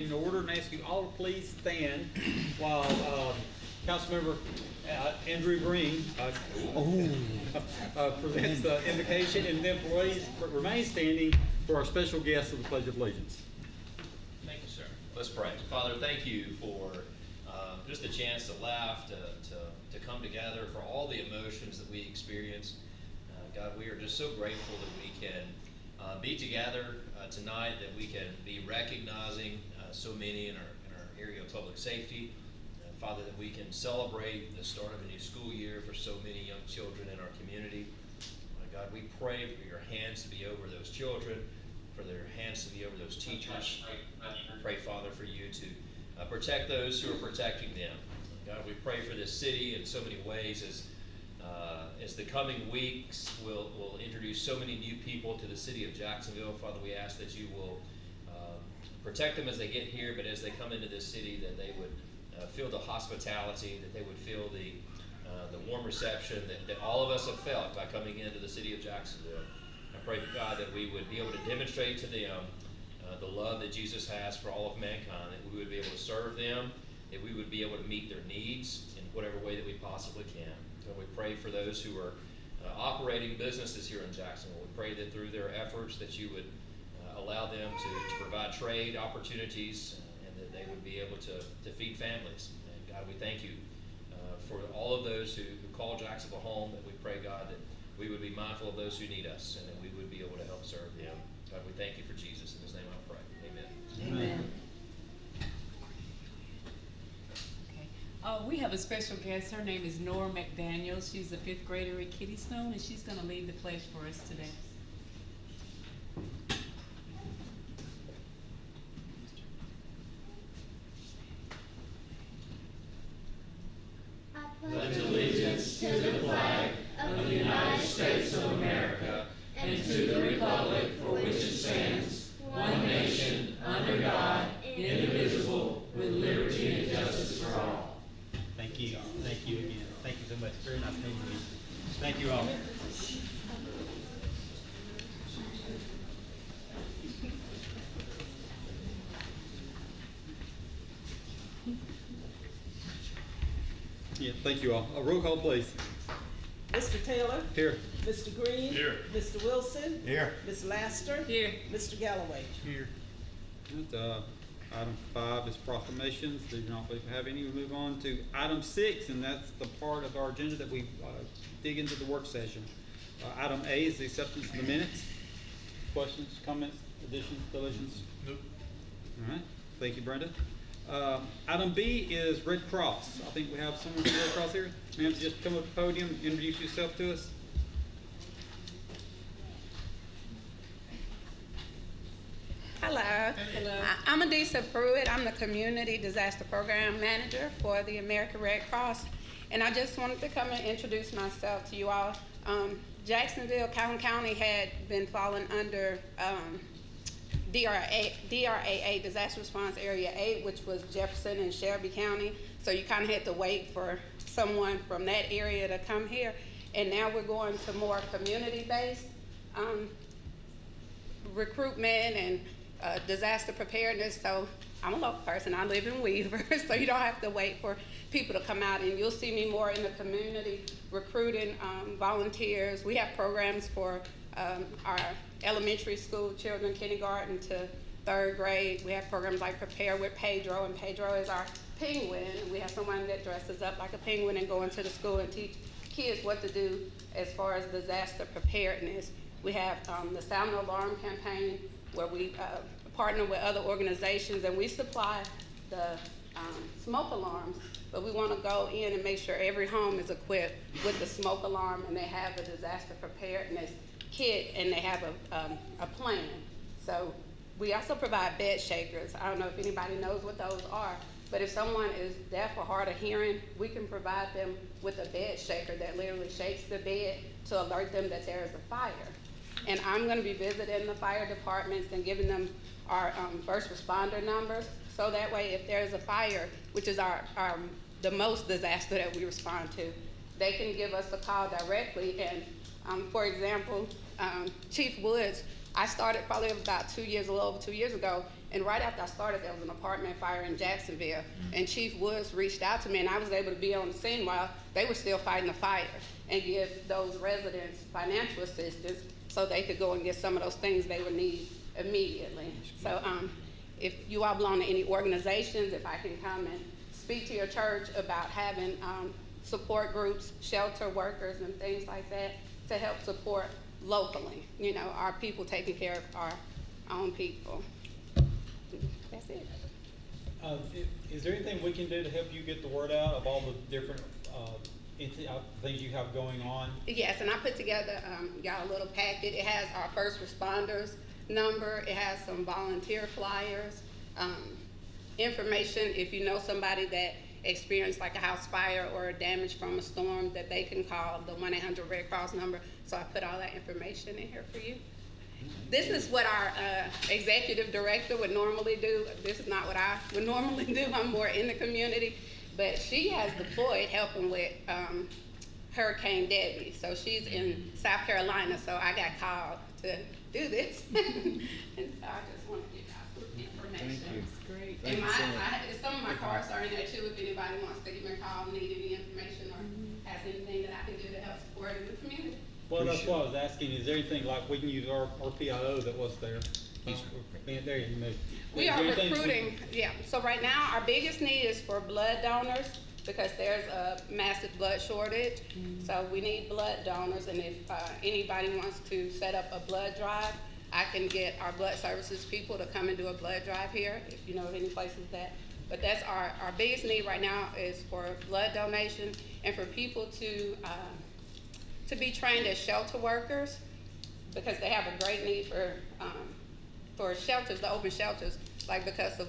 In order, and ask you all to please stand while Councilmember Andrew Green presents the invocation, and then please remain standing for our special guest of the Pledge of Allegiance. Thank you, sir. Let's pray. Father, thank you for just the chance to laugh, to come together, for all the emotions that we experience. God, we are just so grateful that we can be together tonight, that we can be recognizing so many in our area of public safety. Father, that we can celebrate the start of a new school year for so many young children in our community. God, we pray for your hands to be over those children, for their hands to be over those teachers. Pray, Father, for you to protect those who are protecting them. God, we pray for this city in so many ways as the coming weeks will introduce so many new people to the city of Jacksonville. Father, we ask that you will protect them as they get here, but as they come into this city, that they would feel the hospitality, that they would feel the warm reception that all of us have felt by coming into the city of Jacksonville. I pray, God, that we would be able to demonstrate to them the love that Jesus has for all of mankind, that we would be able to serve them, that we would be able to meet their needs in whatever way that we possibly can. So we pray for those who are operating businesses here in Jacksonville. We pray that through their efforts that you would allow them to provide trade opportunities, and that they would be able to feed families. And God, we thank you for all of those who call Jacksonville home, that we pray, God, that we would be mindful of those who need us, and that we would be able to help serve them. God, we thank you for Jesus. In his name I pray. Amen. Amen. We have a special guest. Her name is Nora McDaniel. She's a 5th grader at Kitty Stone, and she's going to lead the pledge for us today. I pledge allegiance to the flag of the United States of America and to the republic for which it stands, one nation, under God, indivisible, with liberty and justice for all. Thank you. Thank you again. Thank you so much. Very nice meeting you. Thank you all. Yeah, thank you all. A roll call, please. Mr. Taylor? Here. Mr. Green? Here. Mr. Wilson? Here. Ms. Laster? Here. Mr. Galloway? Here. And, item 5 is proclamations. Do not believe we have any. We move on to item 6, and that's the part of our agenda that we dig into the work session. Item A is the acceptance of the minutes. Questions, comments, additions, deletions? Nope. All right. Thank you, Brenda. Item B is Red Cross. I think we have someone from Red Cross here. Ma'am, just come up to the podium, introduce yourself to us. Hello. Hello. I'm Adisa Pruitt. I'm the Community Disaster Program Manager for the American Red Cross. And I just wanted to come and introduce myself to you all. Jacksonville, Calhoun County had been falling under DRAA, Disaster Response Area 8, which was Jefferson and Shelby County. So you kind of had to wait for someone from that area to come here. And now we're going to more community-based recruitment and disaster preparedness. So I'm a local person. I live in Weaver, so you don't have to wait for people to come out, and you'll see me more in the community recruiting volunteers. We have programs for our elementary school children, kindergarten to 3rd grade. We have programs like Prepare with Pedro, and Pedro is our penguin. We have someone that dresses up like a penguin and go into the school and teach kids what to do as far as disaster preparedness. We have the Sound No Alarm campaign, where we partner with other organizations, and we supply the smoke alarms, but we want to go in and make sure every home is equipped with the smoke alarm, and they have a disaster preparedness kit, and they have a plan. So we also provide bed shakers. I don't know if anybody knows what those are, but if someone is deaf or hard of hearing, we can provide them with a bed shaker that literally shakes the bed to alert them that there is a fire. And I'm going to be visiting the fire departments and giving them our first responder numbers, so that way if there's a fire, which is the most disaster that we respond to, they can give us a call directly. And for example, Chief Woods, I started probably about 2 years, a little over 2 years ago, And right after I started, there was an apartment fire in Jacksonville, and Chief Woods reached out to me, and I was able to be on the scene while they were still fighting the fire and give those residents financial assistance so they could go and get some of those things they would need immediately. So if you all belong to any organizations, if I can come and speak to your church about having support groups, shelter workers, and things like that to help support locally, you know, our people taking care of our own people. That's it. Is there anything we can do to help you get the word out of all the different things you have going on? Yes, and I put together, y'all, a little packet. It has our first responders number. It has some volunteer flyers, information if you know somebody that experienced like a house fire or damage from a storm that they can call the 1-800 Red Cross number. So I put all that information in here for you. This is what our executive director would normally do. This is not what I would normally do. I'm more in the community. But she has deployed helping with Hurricane Debbie. So she's in South Carolina, so I got called to do this. And so I just want to give y'all some information. Thank you. That's great. And some of my cards are in there too, if anybody wants to give me a call, need any information, or has anything that I can do to help support in the community. Well, that's what I was asking. Is there anything like we can use our PIO that was there? There you go. We are recruiting, yeah. So right now, our biggest need is for blood donors because there's a massive blood shortage. So we need blood donors, and if anybody wants to set up a blood drive, I can get our blood services people to come and do a blood drive here, if you know of any places that. But that's our biggest need right now is for blood donation and for people to be trained as shelter workers, because they have a great need for shelters, the open shelters, like because of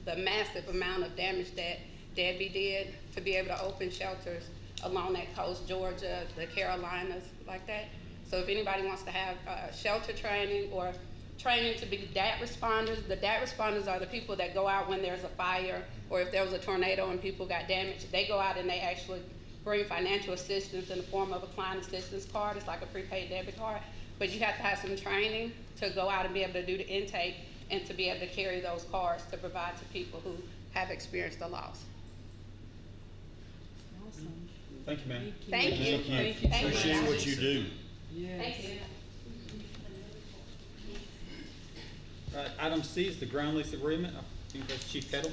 the massive amount of damage that Debbie did, to be able to open shelters along that coast, Georgia, the Carolinas, like that. So if anybody wants to have shelter training or training to be DAT responders, the DAT responders are the people that go out when there's a fire or if there was a tornado and people got damaged. They go out and they actually bring financial assistance in the form of a client assistance card. It's like a prepaid debit card, but you have to have some training to go out and be able to do the intake and to be able to carry those cards to provide to people who have experienced a loss. Awesome. Thank you, ma'am. Thank you. Thank you. Thank you. Appreciate what you do. Yes. Thank you. All right, item C is the ground lease agreement. I think that's Chief Kettle.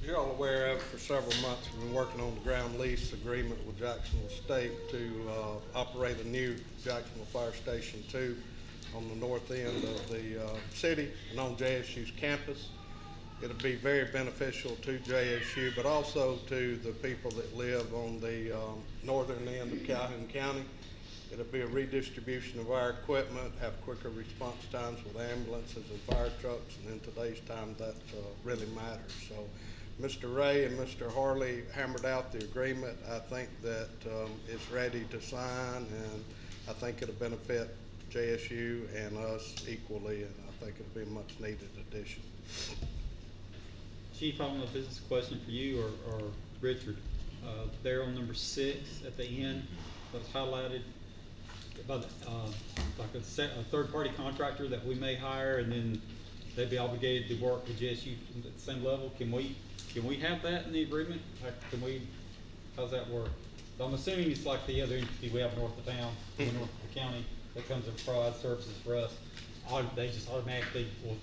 As you're all aware of, for several months, we've been working on the ground lease agreement with Jacksonville State to operate a new Jacksonville Fire Station 2 on the north end of the city and on JSU's campus. It'll be very beneficial to JSU, but also to the people that live on the northern end of Calhoun County. It'll be a redistribution of our equipment, have quicker response times with ambulances and fire trucks, and in today's time that really matters. So Mr. Ray and Mr. Harley hammered out the agreement. I think that it's ready to sign, and I think it'll benefit JSU and us equally, and I think it'll be a much needed addition. Chief, I don't know if this is a question for you or Richard. There on number 6 at the end, was highlighted about like a third-party contractor that we may hire, and then they'd be obligated to work with JSU at the same level. Can we have that in the agreement? Like, how's that work? So I'm assuming it's like the other entity we have north of town, in North County, that comes and provides services for us. They just automatically will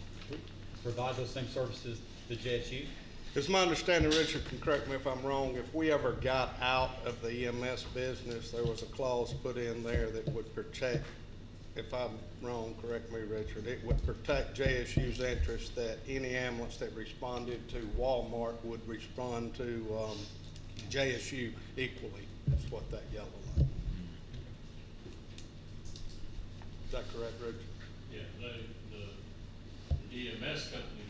provide those same services to JSU? It's my understanding, Richard can correct me if I'm wrong, if we ever got out of the EMS business, there was a clause put in there that would protect, if I'm wrong, correct me, Richard, it would protect JSU's interest that any ambulance that responded to Walmart would respond to JSU equally. That's what that yellow line. Is that correct, Richard? Yeah, the EMS company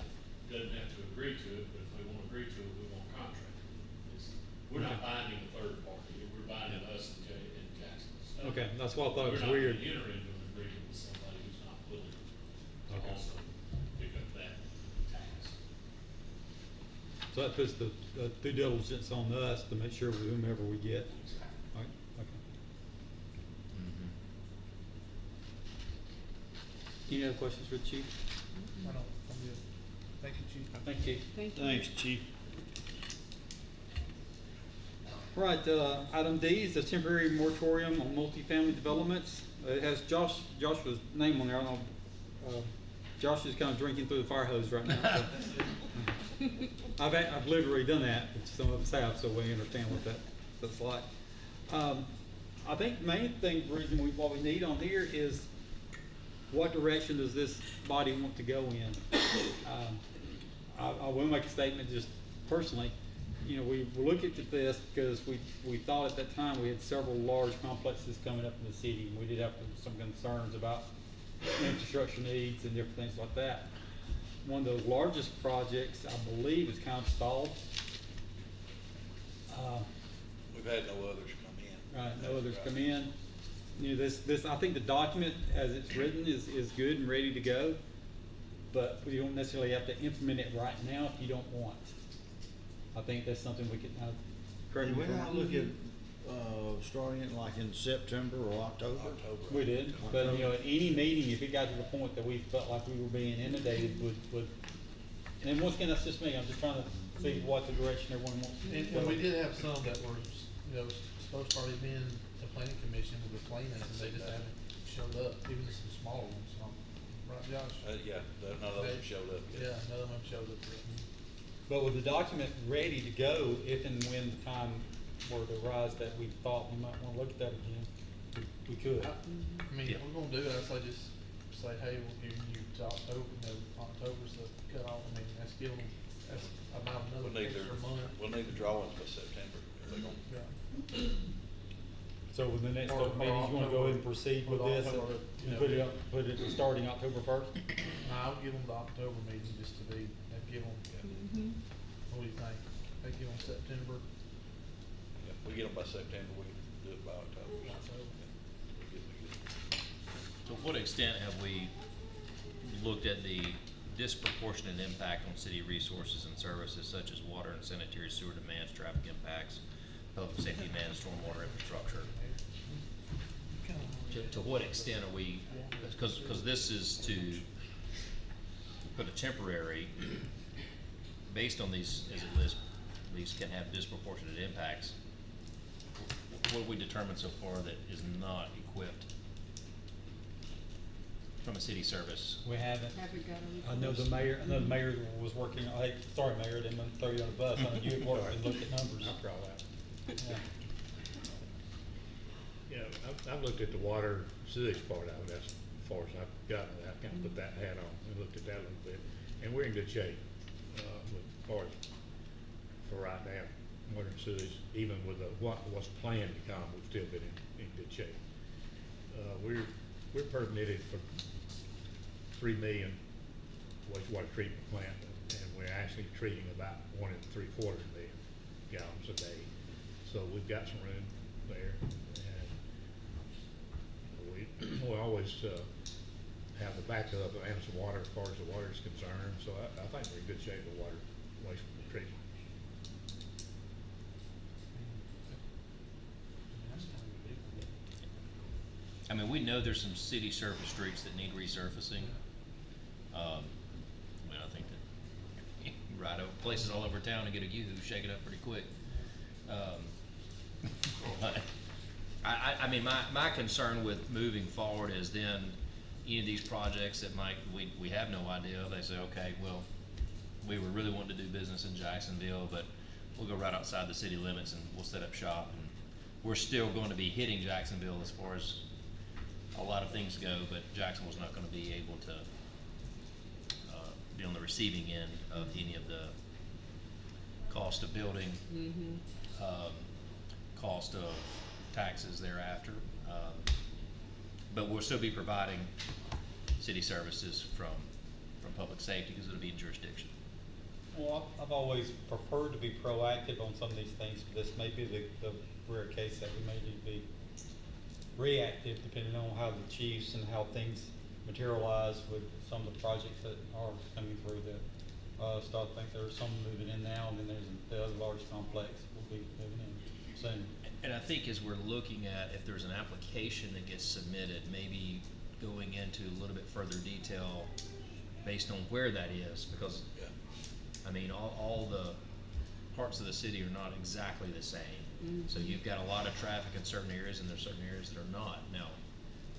doesn't have to agree to it, but if they won't agree to it, we won't contract it. We're not binding a third party, we're binding us and Jackson. So Okay, that's what I thought it was we're not weird. going to enter into an agreement with somebody who's not willing to Okay. also pick up that task. So that puts the due diligence on us to make sure with whomever we get. All right, okay. Any other questions for the chief? I don't, I'm good. Thank you, Chief. Thank you. Thank you. Thanks, Chief. All right, item D is the temporary moratorium on multifamily developments. It has Joshua's name on there. I don't know, Josh is kind of drinking through the fire hose right now. So. I've literally done that, which some of us have, so we understand what that's like. I think the main thing, what we need on here is what direction does this body want to go in? I will make a statement just personally. You know, we look at this because we thought at that time we had several large complexes coming up in the city, and we did have some concerns about infrastructure needs and different things like that. One of those largest projects, I believe, is kind of stalled. We've had no others come in. Right, no others come in. You know, this, I think the document as it's written is good and ready to go, but we don't necessarily have to implement it right now if you don't want. I think that's something we could, correct Did me we if I'm not wrong. look at, starting it like in September or October? We did, but you know, at any meeting, if it got to the point that we felt like we were being inundated with, and once again, that's just me, I'm just trying to see what the direction everyone wants to And go. we did have some that were, supposed to already be in the planning commission with the planning, and they just haven't showed up, even some smaller ones, right, Josh? Yeah, none of them showed up yet. Yeah, none of them showed up yet. But with the document ready to go, if and when the time were to arise that we thought we might wanna look at that again, we could. I mean, Yeah. we're gonna do that, so just say, hey, we'll give you to October's the cutoff, I mean, that's giving them, that's about We'll another need extra month. we'll need the drawings by September. If they're gonna, Yeah. So with the next Or- couple meetings, you wanna go ahead and proceed with or this, October, and yeah. put it starting October 1st? Nah, I'll give them the October meeting just to be, and give them, what do you think? They give them September, yeah, we get them by September, we can do it by October. October. We get- To what extent have we looked at the disproportionate impact on city resources and services such as water and sanitary sewer demands, traffic impacts, public safety demands, stormwater infrastructure? To what extent are we, because this is to put a temporary, based on these, as it lists, these can have disproportionate impacts. What have we determined so far that is not equipped from a city service? We haven't. Haven't got a I know the mayor was working, sorry, Mayor, I didn't mean to throw you on the bus, I know you had worked and looked at numbers. Yeah. Yeah, I've looked at the water sewage part of it, as far as I've gotten, I kind of put that hat on and looked at that a little bit. And we're in good shape, with, as far as, for right now, water and sewage, even with what's planned to come, we've still been in good shape. We're permitted for 3 million wastewater treatment plant, and we're actually treating about 1 3/4 million gallons a day. So we've got some room there, and we always have the backup of Anderson Water as far as the water is concerned. So I think we're in good shape with water wastewater treatment. I mean, we know there's some city surface streets that need resurfacing. I mean, I think that you can ride over places all over town and get a yoo-hoo, shake it up pretty quick. But I mean, my concern with moving forward is then any of these projects that we have no idea, they say, okay, well, we were really wanting to do business in Jacksonville, but we'll go right outside the city limits and we'll set up shop. And we're still going to be hitting Jacksonville as far as a lot of things go, but Jacksonville's not going to be able to be on the receiving end of any of the cost of building, cost of taxes thereafter. But we'll still be providing city services from public safety because it'll be in jurisdiction. Well, I've always preferred to be proactive on some of these things, but this may be the rare case that we may need to be reactive depending on how the chiefs and how things materialize with some of the projects that are coming through that. So I think there's some moving in now, and then there's the other large complex will be moving in soon. And I think as we're looking at if there's an application that gets submitted, maybe going into a little bit further detail based on where that is, because, Yeah. I mean, all the parts of the city are not exactly the same. So you've got a lot of traffic in certain areas, and there's certain areas that are not. Now,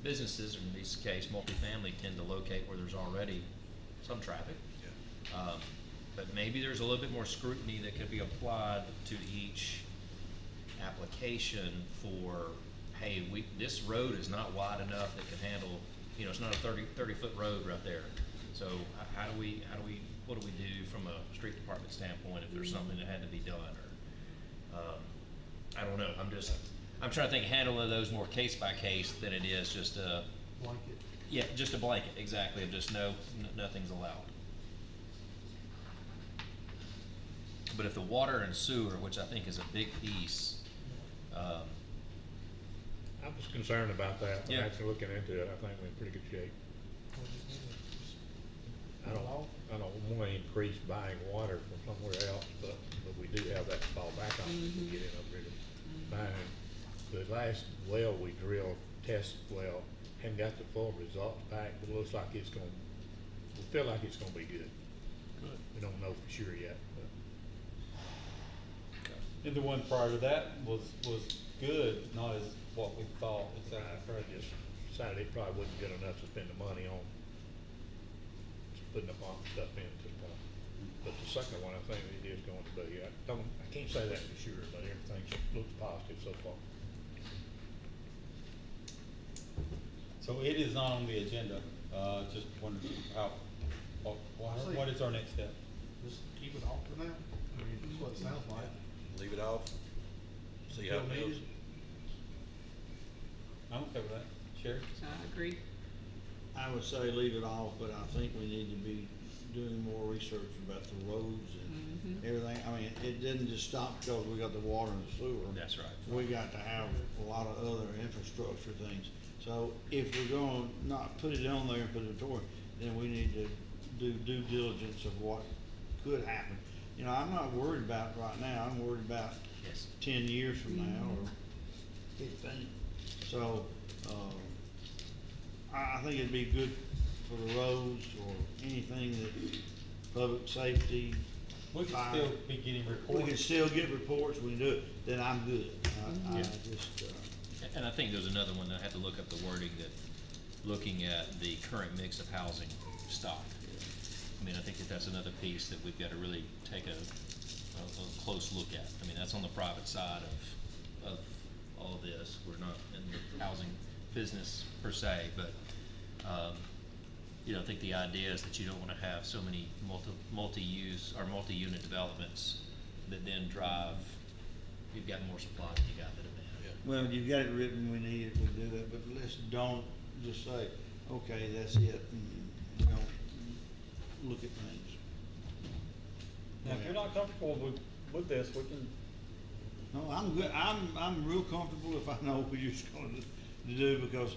businesses, in this case, multifamily, tend to locate where there's already some traffic. Yeah. But maybe there's a little bit more scrutiny that could be applied to each application for, hey, this road is not wide enough that can handle, you know, it's not a 30-foot road right there. So how do we, what do we do from a street department standpoint if there's something that had to be done, or, I don't know, I'm trying to think, handling those more case by case than it is just a, Blanket. yeah, just a blanket, exactly, of just nothing's allowed. But if the water and sewer, which I think is a big piece, I was concerned about that, but Yeah. after looking into it, I think we're in pretty good shape. Or just need it, just I don't want to increase buying water from somewhere else, but we do have that to fall back on if we get in up really buying. The last well we drilled, test well, hadn't got the full results back, but it looks like it's gonna, we feel like it's gonna be good. Good. We don't know for sure yet, but. And the one prior to that was good, not as what we thought. I just decided it probably wasn't good enough to spend the money on putting the pump stuff in to, but the second one, I think it is going to be, I can't say that for sure, but everything looks positive so far. So it is not on the agenda, just wondering what is our next step? just keep it off for now. I mean, that's what it sounds like. Leave it off, see how it Don't need goes. it. I'm okay with that. Sherry? I agree. I would say leave it off, but I think we need to be doing more research about the roads and everything. I mean, it didn't just stop because we got the water and the sewer. That's right. We got to have a lot of other infrastructure things. So if we're gonna not put it on there and put it toward, then we need to do due diligence of what could happen. You know, I'm not worried about it right now. I'm worried about Yes. 10 years from now or 15. So, I think it'd be good for the roads or anything that, public safety. We can fire. still be getting We reports. can still get reports, we can do it, then I'm good. I Yeah. just, And I think there's another one that I had to look up the wording, that looking at the current mix of housing stock. I mean, I think that's another piece that we've got to really take a close look at. I mean, that's on the private side of all of this. We're not in the housing business per se, but, you know, I think the idea is that you don't want to have so many multi-use or multi-unit developments that then drive, you've got more supply than you got the demand. well, you've got it written, we need it, we'll do it, but let's don't just say, okay, that's it, and, you know, look at things. Now, if you're not comfortable with this, we can, No, I'm good, I'm real comfortable if I know what you're just gonna do, because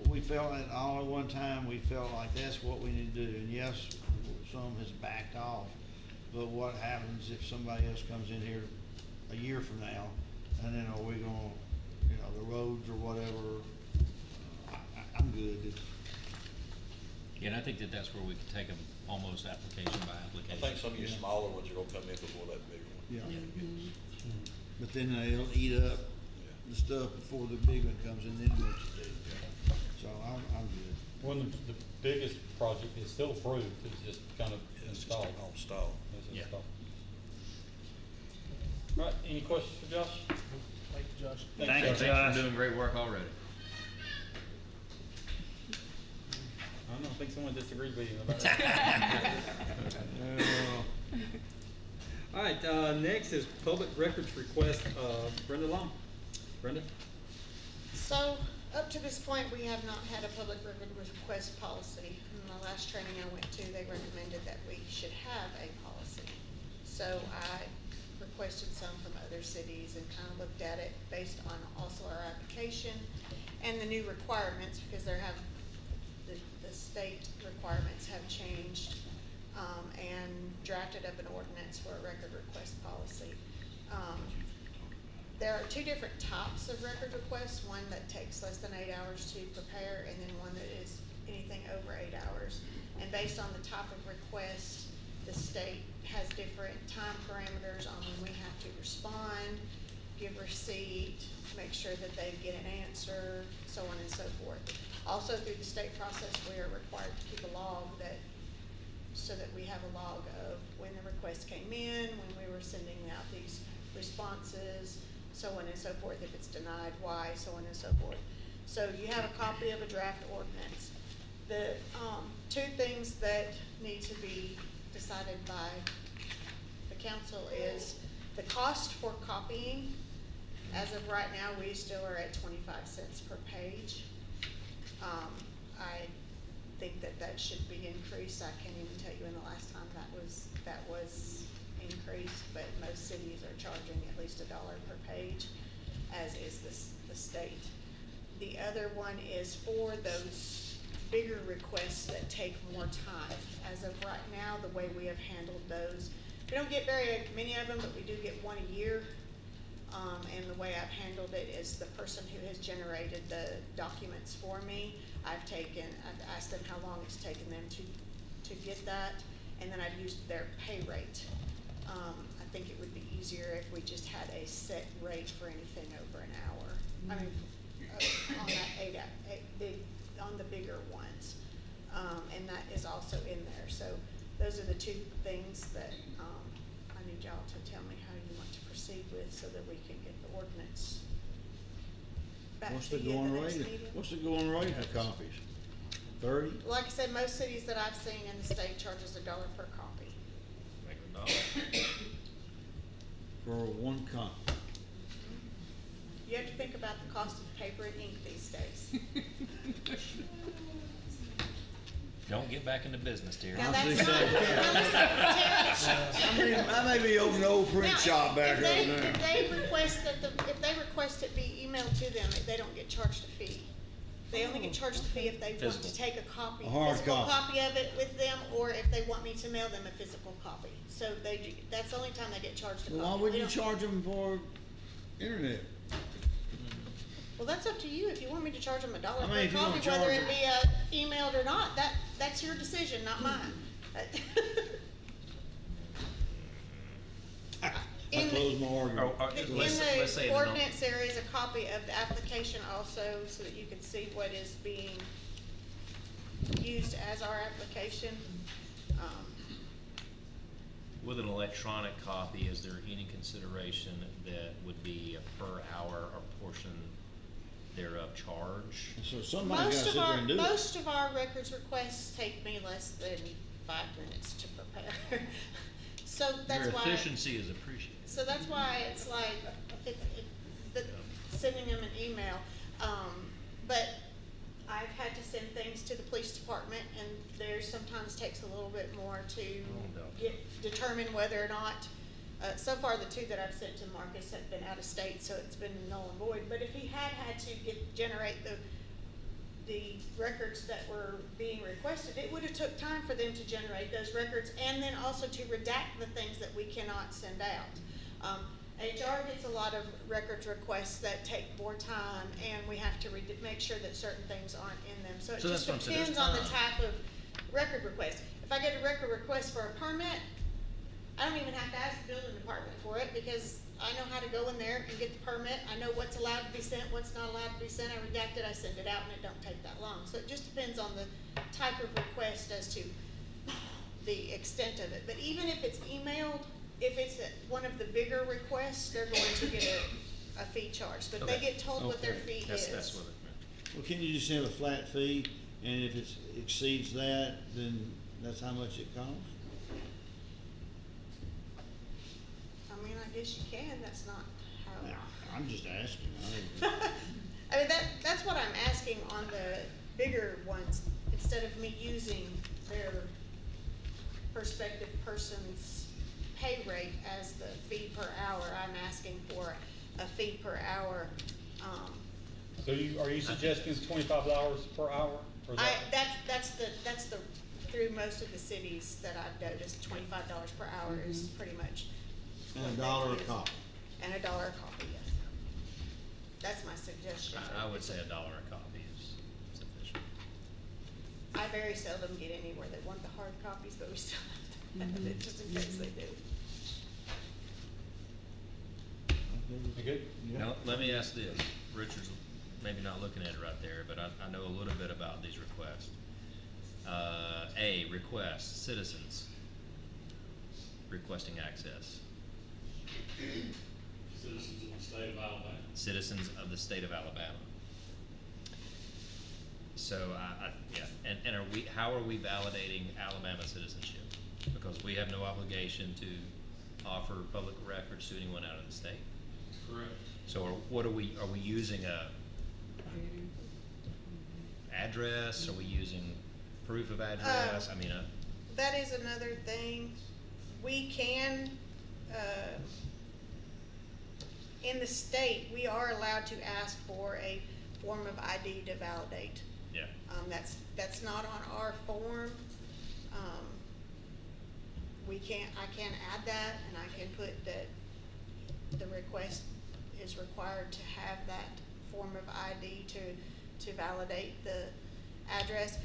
we felt that all at one time, we felt like that's what we need to do, and yes, some has backed off, but what happens if somebody else comes in here a year from now, and then are we gonna, you know, the roads or whatever, I'm good. Yeah, and I think that that's where we could take them almost application by I application. think some of your Yeah. smaller ones are gonna come in before that bigger one. Yeah. But then they'll eat up the stuff before the big one comes in, then what you do. So I'm good. one of the biggest project is still approved, it's just kind of installed. On stall. It's Yeah. installed. Right, any questions for Josh? Thank you, Josh. Thanks for doing great work already. I don't think someone disagreed with you about that. All right, next is public records request, Brenda Long. Brenda? So, up to this point, we have not had a public record request policy. In the last training I went to, they recommended that we should have a policy. So I requested some from other cities and kind of looked at it based on also our application and the new requirements, because there have, the state requirements have changed, and drafted up an ordinance for a record request policy. There are two different types of record requests, one that takes less than 8 hours to prepare, and then one that is based on the type of request, the state has different time parameters on when we have to respond, give receipt, make sure that they get an answer, so on and so forth. Also, through the state process, we are required to keep a log so that we have a log of when the request came in, when we were sending out these responses, so on and so forth. If it's denied, why, so on and so forth. So you have a copy of a draft ordinance. The two things that need to be decided by the council is the cost for copying. As of right now, we still are at 25 cents per page. I think that should be increased. I can't even tell you when the last time that was increased, but most cities are charging at least $1 per page, as is the state. The other one is for those bigger requests that take more time. As of right now, the way we have handled those, we don't get very many of them, but we do get one a year. And the way I've handled it is the person who has generated the documents for me, I've asked them how long it's taken them to get that, and then I've used their pay rate. I think it would be easier if we just had a set rate for anything over an hour. I mean, on that on the bigger ones, and that is also in there. So those are the two things that I need y'all to tell me how you want to proceed with, so that we can get the ordinance back What's to the you at going the next rate? meeting. What's the going rate for copies? 30? Like I said, most cities that I've seen in the state charges $1 per copy. Make it $1. For one copy? You have to think about the cost of paper and ink these days. Don't get back into business, dear. Now that's think not, so. now listen, Terrence, I may be open the old print now, shop back if over they, there. if they request it be emailed to them, they don't get charged a fee. They only get charged a fee if they want Physical. to take a copy, A hard physical copy. copy of it with them, or if they want me to mail them a physical copy. So that's the only time they get charged a copy. Well, why They wouldn't you don't- charge them for internet? Well, that's up to you. If you want me to charge them $1 I mean, per if you copy, wanna charge whether it them- be emailed or not, that's your decision, not mine. I In- close my argument. In Let's say the no. ordinance, there is a copy of the application also, so that you can see what is being used as our application. With an electronic copy, is there any consideration that would be a per hour or portion thereof charge? So somebody's gotta sit there and do it. Most of our records requests take me less than 5 minutes to prepare. So that's Your why. efficiency is appreciated. So that's why it's like, sending them an email. But I've had to send things to the police department, and there sometimes takes a little bit more to determine whether or not, so far the two that I've sent to Marcus have been out of state, so it's been null and void. But if he had to generate the records that were being requested, it would have took time for them to generate those records, and then also to redact the things that we cannot send out. HR gets a lot of records requests that take more time, and we have to make sure that certain things aren't in them. So it So just that's what I'm saying, there's depends on the time. type of record request. If I get a record request for a permit, I don't even have to ask the building department for it, because I know how to go in there and get the permit. I know what's allowed to be sent, what's not allowed to be sent. I redact it, I send it out, and it don't take that long. So it just depends on the type of request as to the extent of it. But even if it's emailed, if it's one of the bigger requests, they're going to get a fee charge. But they Okay. get told what their Okay. fee That's is. what it meant. Well, can you just have a flat fee, and if it exceeds that, then that's how much it costs? I mean, I guess you can, that's not how. Now, I'm just asking. I mean, that's what I'm asking on the bigger ones, instead of me using their prospective person's pay rate as the fee per hour, I'm asking for a fee per hour. So are you suggesting $25 per hour? Or is that- That's the, through most of the cities that I've noticed, $25 per hour is pretty much. And what $1 a they use. copy. And $1 a copy, yes. That's my suggestion. I would say $1 a copy is sufficient. I very seldom get any where they want the hard copies, but we still have to have it just in case they do. You good? Now, let me ask this, Richard's maybe not looking at it right there, but I know a little bit about these requests. A, request, citizens requesting access. Citizens of the state of Alabama. Citizens of the state of Alabama. So yeah, and how are we validating Alabama citizenship? Because we have no obligation to offer public records to anyone out of the state. Correct. So what are we using a address? Are we using proof of address? I mean, That is another thing. We can, in the state, we are allowed to ask for a form of ID to validate. yeah. That's not on our form. I can add that, and I can put that the request is required to have that form of ID to validate the address.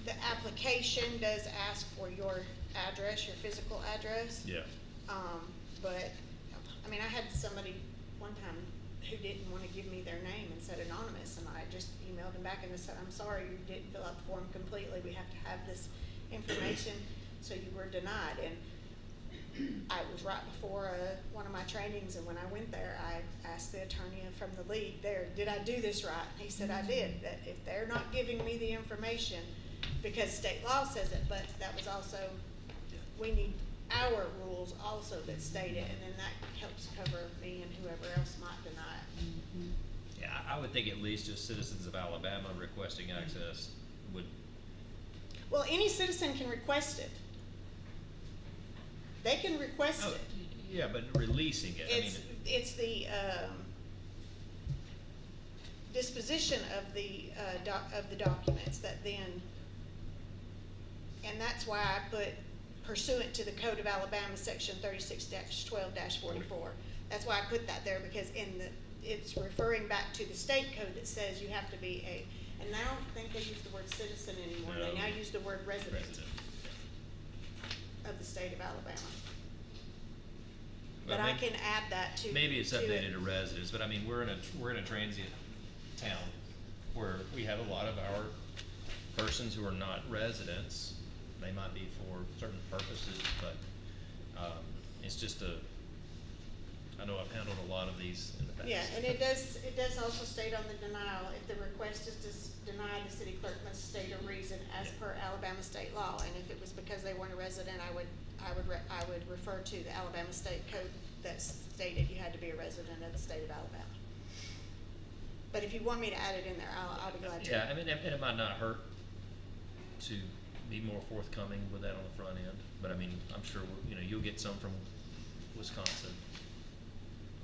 The application does ask for your address, your physical address. Yeah. But, I mean, I had somebody one time who didn't want to give me their name and said anonymous, and I just emailed them back and said, I'm sorry, you didn't fill out the form completely. We have to have this information, so you were denied. And I was right before one of my trainings, and when I went there, I asked the attorney from the league there, did I do this right? And he said I did, that if they're not giving me the information, because state law says it, but that was also, we need our rules also that state it, and then that helps cover me and whoever else might deny it. Yeah, I would think at least just citizens of Alabama requesting access would. Well, any citizen can request it. They can request Oh, it. yeah, but releasing it, It's the disposition of the documents that then, and that's why I put pursuant to the Code of Alabama, Section 36-12-44. That's why I put that there, because it's referring back to the state code that says you have to be and I don't think they use the word citizen anymore. No. They now use the word resident of the state of Alabama. But I can add that to. Maybe it's to updated it. to residents, but I mean, we're in a transient town where we have a lot of our persons who are not residents. They might be for certain purposes, but it's just I know I've handled a lot of these in the past. Yeah, and it does also state on the denial, if the request is denied, the city clerk must state a reason as per Alabama state law. And if it was because they weren't a resident, I would refer to the Alabama state code that stated you had to be a resident of the state of Alabama. But if you want me to add it in there, I'll be glad to. Yeah, I mean, and it might not hurt to be more forthcoming with that on the front end, but I mean, I'm sure, you'll get some from Wisconsin.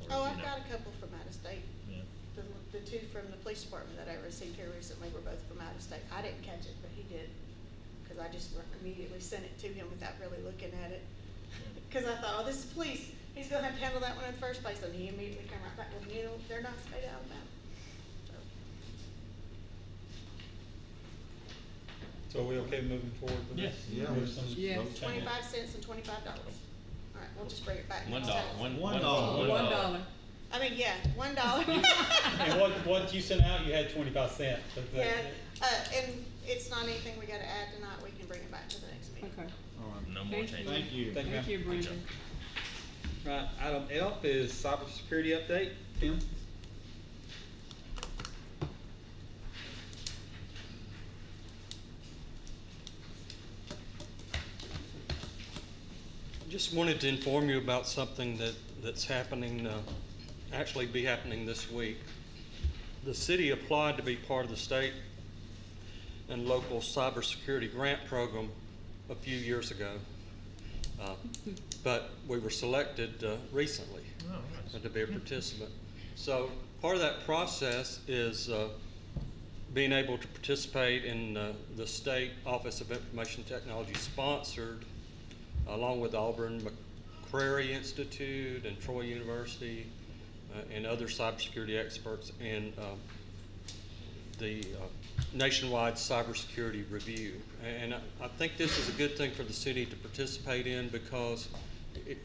Or, I've got a couple from out of state. Yeah. The two from the police department that I received here recently were both from out of state. I didn't catch it, but he did, because I just immediately sent it to him without really looking at it. Because I thought, oh, this is police. He's going to have to handle that one in the first place. And he immediately came right back with, they're not state of Alabama. So are we okay moving forward with this? Yeah. Yes. 25 cents and $25. All right, we'll just bring it back. $1. next time. $1. I mean, yeah, $1. And what you sent out, you had 25 cents. But Yeah, and it's not anything we gotta add tonight. We can bring it back to the next meeting. Okay. All right. No more Thank you. changes. Thank you. Thank you, Brenda. Right, item F is cybersecurity update. Tim? Just wanted to inform you about something that's happening, actually be happening this week. The city applied to be part of the state and local cybersecurity grant program a few years ago, but we were selected recently to be a participant. So part of that process is being able to participate in the State Office of Information Technology sponsored, along with Auburn McCrary Institute and Troy University and other cybersecurity experts, and the nationwide cybersecurity review. And I think this is a good thing for the city to participate in because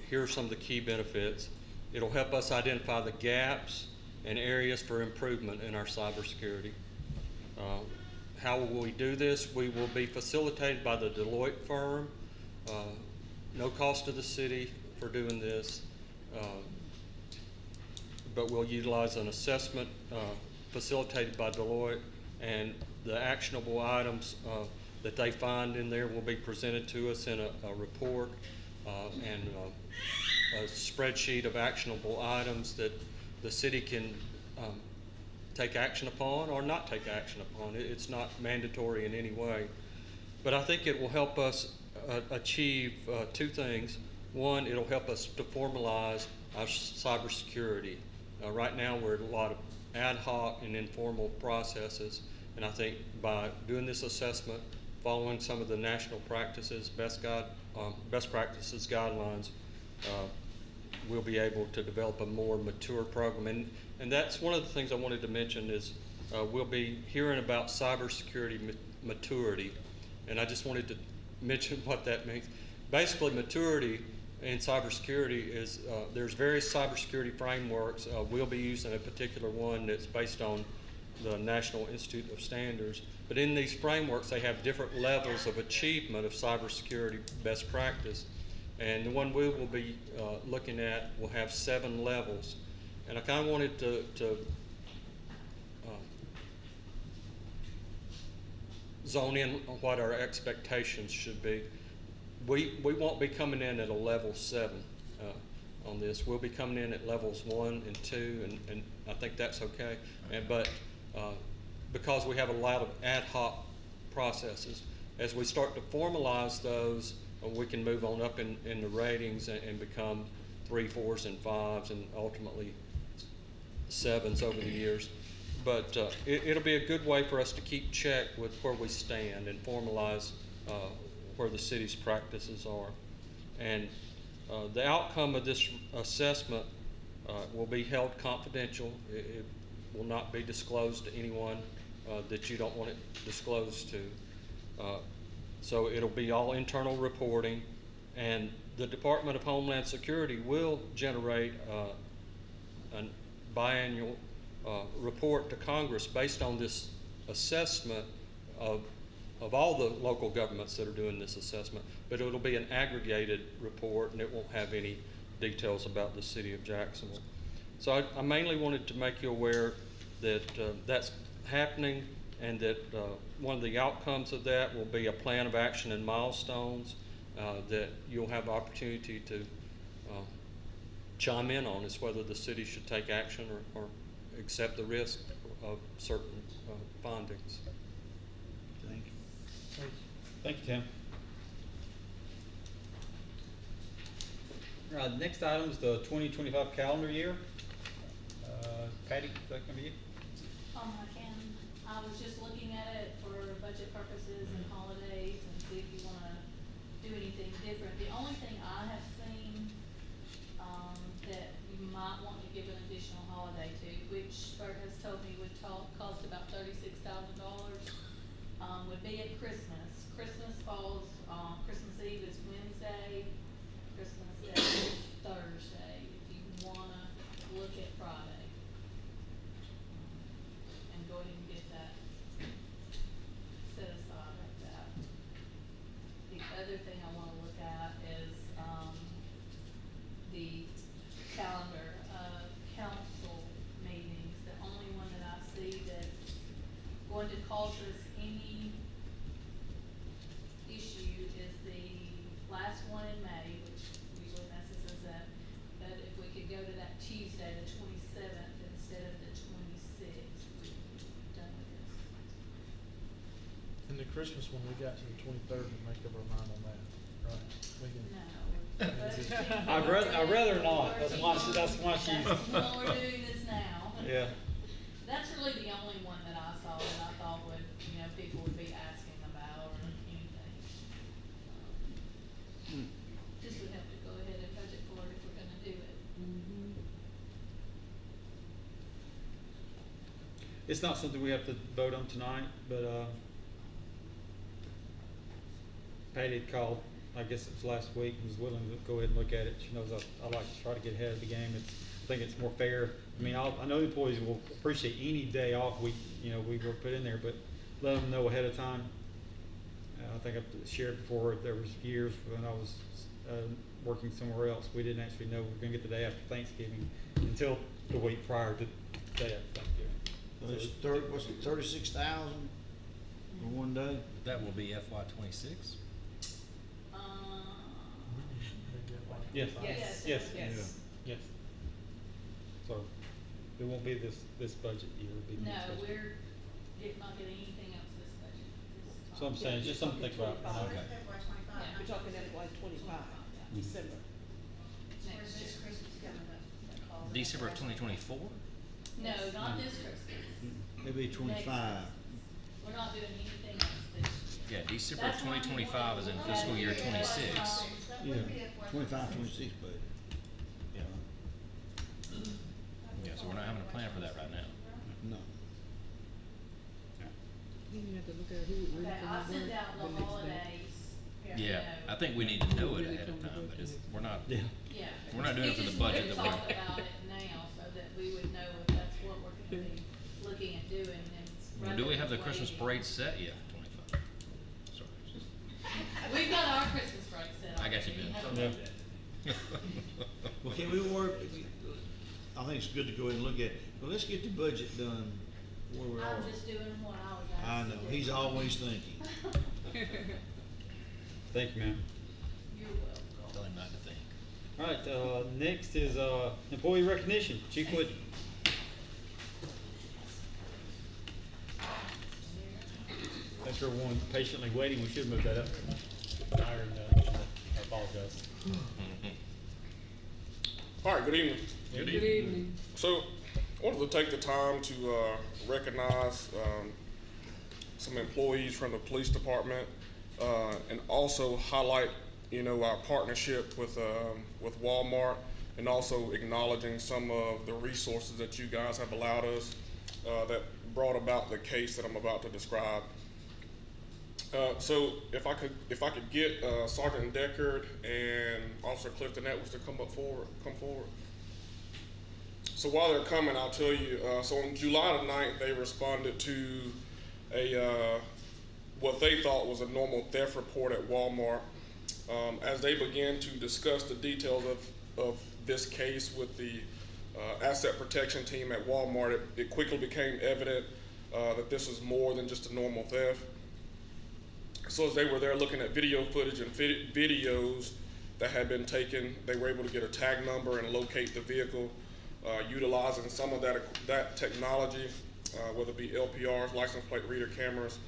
here are some of the key benefits. It'll help us identify the gaps and areas for improvement in our cybersecurity. How will we do this? We will be facilitated by the Deloitte firm. No cost to the city for doing this, but we'll utilize an assessment facilitated by Deloitte, and the actionable items that they find in there will be presented to us in a report and a spreadsheet of actionable items that the city can take action upon or not take action upon. It's not mandatory in any way. But I think it will help us achieve two things. One, it'll help us to formalize our cybersecurity. Right now we're at a lot of ad hoc and informal processes, and I think by doing this assessment, following some of the national practices, best practices guidelines, we'll be able to develop a more mature program. And that's one of the things I wanted to mention is we'll be hearing about cybersecurity maturity. And I just wanted to mention what that means. Basically, maturity in cybersecurity is there's various cybersecurity frameworks. We'll be using a particular one that's based on the National Institute of Standards. But in these frameworks, they have different levels of achievement of cybersecurity best practice. And the one we will be looking at will have 7 levels. And I kind of wanted to zone in on what our expectations should be. We won't be coming in at a level 7 on this. We'll be coming in at levels 1 and 2, and I think that's okay. But because we have a lot of ad hoc processes, as we start to formalize those, we can move on up in the ratings and become 3, 4s, and 5s, and ultimately 7s over the years. But it'll be a good way for us to keep check with where we stand and formalize where the city's practices are. And the outcome of this assessment will be held confidential. It will not be disclosed to anyone that you don't want it disclosed to. So it'll be all internal reporting, and the Department of Homeland Security will generate a biannual report to Congress based on this assessment of all the local governments that are doing this assessment. But it'll be an aggregated report, and it won't have any details about the city of Jacksonville. So I mainly wanted to make you aware that that's happening, and that one of the outcomes of that will be a plan of action and milestones that you'll have the opportunity to chime in on, as whether the city should take action or accept the risk of certain findings. Thank you. Thank you, Tim. All right, the next item is the 2025 calendar year. Patty, is that going to be you? I can. I was just looking at it for budget purposes and holidays and see if you wanna do anything different. The only thing I have seen, that you might want to give an additional holiday to, which Bert has told me would cost about $36,000, would be at Christmas. Christmas falls, Christmas Eve is Wednesday, Christmas Day is Thursday, if you wanna look at Friday. And go ahead and get that set aside like that. The other thing I wanna look at is, the calendar of council meetings. The only one that I see that's going to cause us any issue is the last one in May, which usually messes us up. But if we could go to that Tuesday, the 27th, instead of the 26th, we'd be done with this. And the Christmas one, we got to the 23rd to make up our mind on that, right? We can. No. I'd rather not. That's why she's. That's why we're doing this now. Yeah. That's really the only one that I saw that I thought would, people would be asking about or anything. Just would have to go ahead and budget for it if we're gonna do it. it's not something we have to vote on tonight, but, Patty had called, I guess it was last week, and was willing to go ahead and look at it. She knows I like to try to get ahead of the game. I think it's more fair. I mean, I know the employees will appreciate any day off we were put in there, but let them know ahead of time. I think I've shared before, there was years when I was working somewhere else, we didn't actually know we were gonna get the day after Thanksgiving until the week prior to the day after Thanksgiving. So it's what's it, 36,000 for one day? That will be FY '26. Yes. Yes. Yes. Yes. Yes. So, it won't be this budget year, it'll be No, next budget. we're not getting anything else this budget. So I'm saying, just something to think about. Okay. We're talking FY 25, December. Next year. December of 2024? No, not this Christmas. It'd be 25. We're not doing anything else this year. Yeah, December of 2025 is in fiscal year '26. Yeah, 25, 26, but. Yeah. Yeah, so we're not having a plan for that right now. No. Okay, I'll send out the holidays. Yeah, I think we need to know it ahead of time, but we're not, Yeah. Yeah. we're not doing it for the We budget just that wanted to we. talk about it now so that we would know if that's what we're gonna be looking at doing and. Well, do we have the rather than Christmas waiting. parade set yet? 25. Sorry. We've got our Christmas parade set. I got you, already. Ben. Well, can we work, I think it's good to go ahead and look at it, but let's get the budget done where we are. I'm just doing what I was I asked know, to do. he's always thinking. Thank you, ma'am. You're welcome. Tell him not to think. All right, next is, employee recognition. Chief Wood. Thanks for everyone patiently waiting. We should move that up. I apologize. All right, good evening. Good evening. So, I wanted to take the time to recognize some employees from the police department and also highlight, our partnership with Walmart, and also acknowledging some of the resources that you guys have allowed us that brought about the case that I'm about to describe. So if I could get Sergeant Deckard and Officer Clifton Edwards to come forward. So while they're coming, I'll tell you, so on July the 9th, they responded to what they thought was a normal theft report at Walmart. As they began to discuss the details of this case with the asset protection team at Walmart, it quickly became evident that this was more than just a normal theft. So as they were there looking at video footage and videos that had been taken, they were able to get a tag number and locate the vehicle, utilizing some of that technology, whether it be LPRs, license plate reader cameras,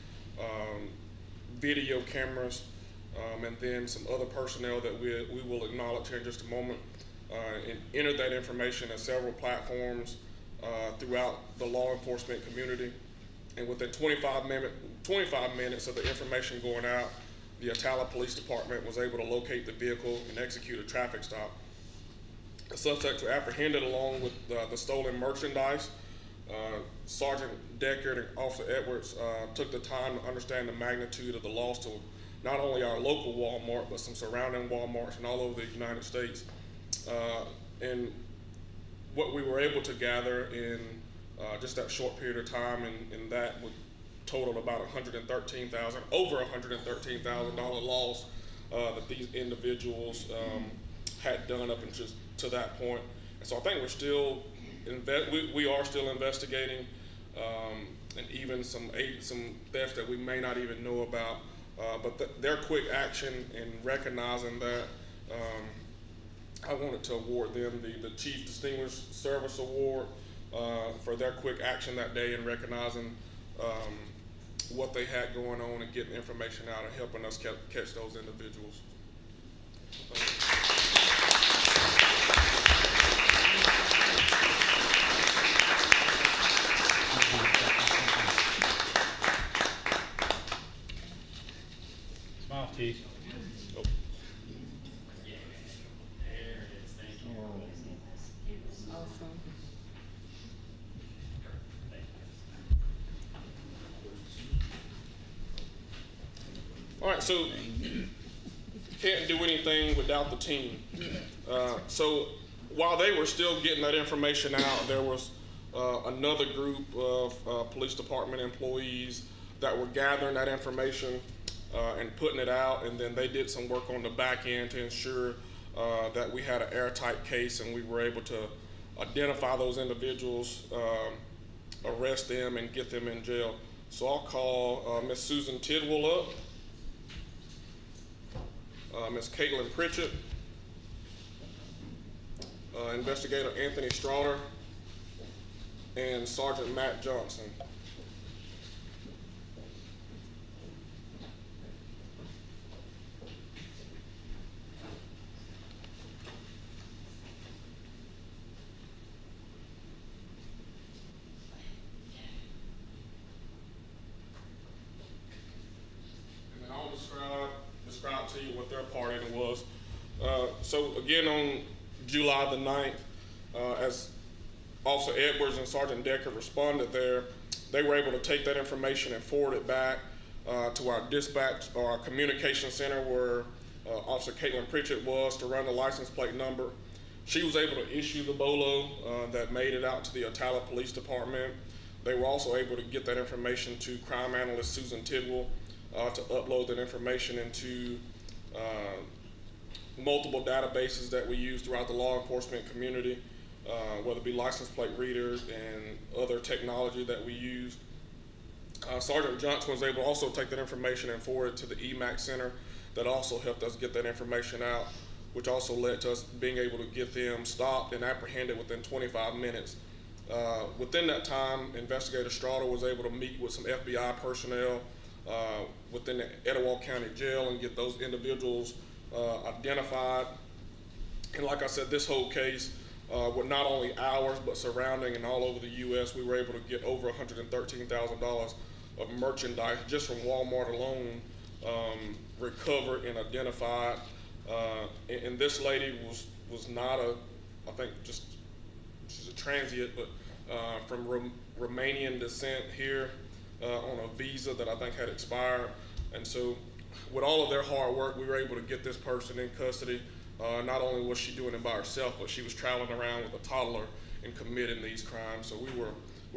video cameras, and then some other personnel that we will acknowledge here in just a moment, and entered that information in several platforms throughout the law enforcement community. And within 25 minutes of the information going out, the Attala Police Department was able to locate the vehicle and execute a traffic stop. The suspects were apprehended along with the stolen merchandise. Sergeant Deckard and Officer Edwards took the time to understand the magnitude of the loss to not only our local Walmart, but some surrounding Walmarts and all over the United States. And what we were able to gather in just that short period of time, and that would total about over $113,000 loss that these individuals had done up until to that point. And so I think we're still we are still investigating, and even some thefts that we may not even know about. But their quick action in recognizing that, I wanted to award them the Chief Distinguished Service Award for their quick action that day in recognizing what they had going on and getting information out and helping us catch those individuals. Smile, Chief. Oh. Awesome. All right, so can't do anything without the team. So while they were still getting that information out, there was another group of police department employees that were gathering that information and putting it out, and then they did some work on the back end to ensure that we had an airtight case and we were able to identify those individuals, arrest them, and get them in jail. So I'll call Miss Susan Tidwell up, Miss Caitlin Pritchett, Investigator Anthony Strawder, and Sergeant Matt Johnson. Describe to you what their part in it was. So again, on July the 9th, as Officer Edwards and Sergeant Decker responded there, they were able to take that information and forward it back to our dispatch or our communication center where Officer Caitlin Pritchett was to run the license plate number. She was able to issue the BOLO that made it out to the Attala Police Department. They were also able to get that information to crime analyst Susan Tidwell to upload that information into multiple databases that we use throughout the law enforcement community, whether it be license plate readers and other technology that we use. Sergeant Johnson was able to also take that information and forward it to the EMAC Center that also helped us get that information out, which also led to us being able to get them stopped and apprehended within 25 minutes. Within that time, Investigator Strawder was able to meet with some FBI personnel within the Etowah County Jail and get those individuals identified. And like I said, this whole case, with not only ours, but surrounding and all over the U.S., we were able to get over $113,000 of merchandise just from Walmart alone, recovered and identified. And this lady was not I think she's a transient, but from Romanian descent here on a visa that I think had expired. And so with all of their hard work, we were able to get this person in custody. Not only was she doing it by herself, but she was traveling around with a toddler and committing these crimes. So we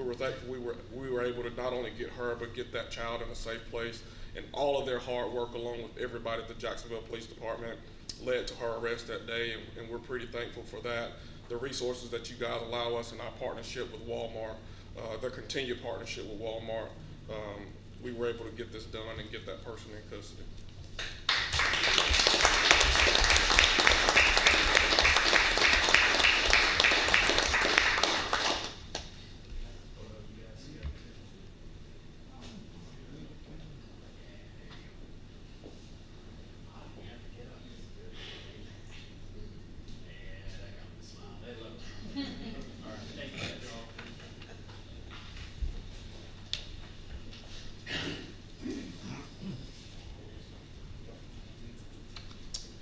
were thankful we were able to not only get her, but get that child in a safe place. And all of their hard work, along with everybody at the Jacksonville Police Department, led to her arrest that day, and we're pretty thankful for that. The resources that you guys allow us in our partnership with Walmart, the continued partnership with Walmart, we were able to get this done and get that person in custody.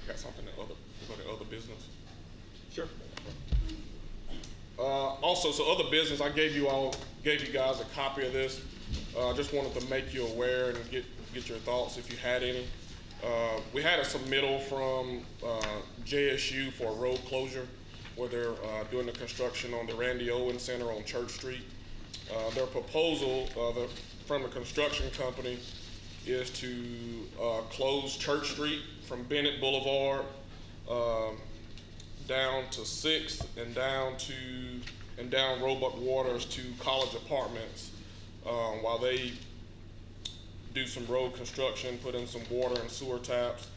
Got something in other business? Sure. Also, so other business, I gave you guys a copy of this. Just wanted to make you aware and get your thoughts if you had any. We had a submittal from JSU for a road closure where they're doing the construction on the Randy Owen Center on Church Street. Their proposal from the construction company is to close Church Street from Bennett Boulevard down to 6th and down Roebuck Waters to College Apartments while they do some road construction, put in some water and sewer taps,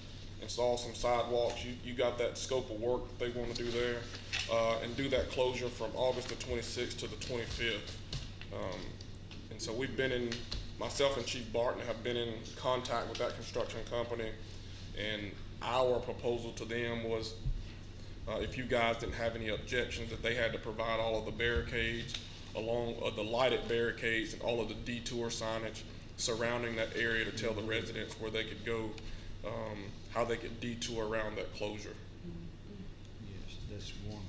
install some sidewalks. You got that scope of work that they want to do there, and do that closure from August the 26th to the 25th. And so myself and Chief Barton have been in contact with that construction company, and our proposal to them was if you guys didn't have any objections, that they had to provide all of the barricades, along the lighted barricades and all of the detour signage surrounding that area to tell the residents where they could go, how they could detour around that closure. Yes, that's wonderful.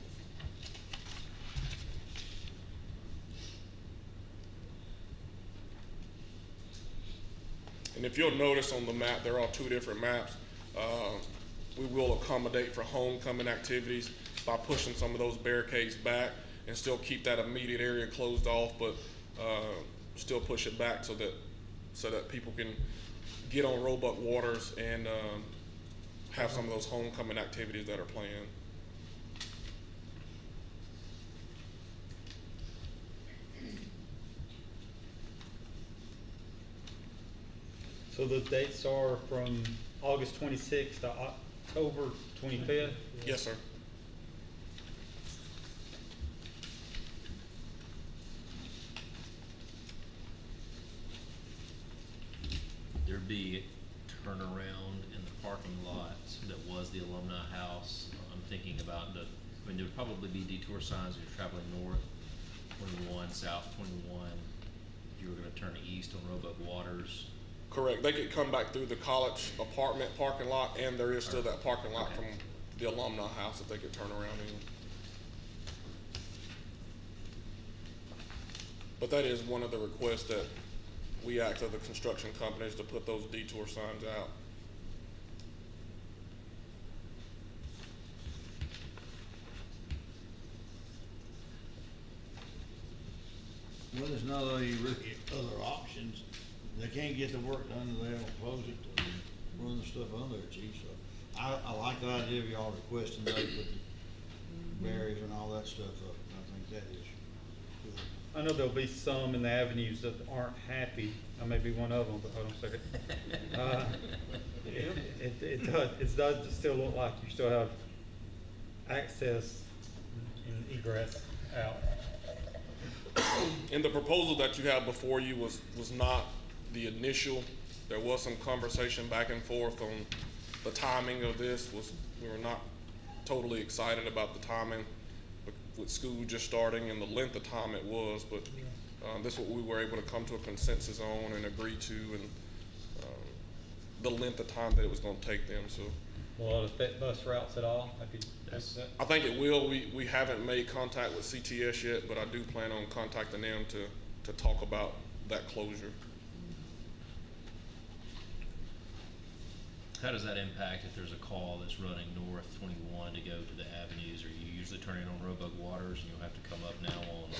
And if you'll notice on the map, there are two different maps. We will accommodate for homecoming activities by pushing some of those barricades back and still keep that immediate area closed off, but still push it back so that people can get on Roebuck Waters and have some of those homecoming activities that are planned. So the dates are from August 26th to October 25th? Yes, sir. There'd be turnaround in the parking lot that was the alumni house. I'm thinking about there would probably be detour signs if you're traveling north, 21, south 21. You were gonna turn east on Roebuck Waters. Correct. They could come back through the college apartment parking lot, and there is still that parking lot from the alumni house that they could turn around in. But that is one of the requests that we ask of the construction companies, to put those detour signs out. Well, there's no other options. They can't get the work done, they don't close it to run the stuff under it, chief. So I like the idea of y'all requesting they put the barriers and all that stuff up. I think that is good. I know there'll be some in the avenues that aren't happy. I may be one of them, but hold on a second. It does still look like you still have access and egress out. And the proposal that you have before you was not the initial. There was some conversation back and forth on the timing of this. We were not totally excited about the timing with school just starting and the length of time it was, but this is what we were able to come to a consensus on and agree to, and the length of time that it was going to take them. So, Will it affect bus routes at all? I think it will. We haven't made contact with CTS yet, but I do plan on contacting them to talk about that closure. How does that impact if there's a call that's running north 21 to go to the avenues? Are you usually turning on Roebuck Waters, and you'll have to come up now on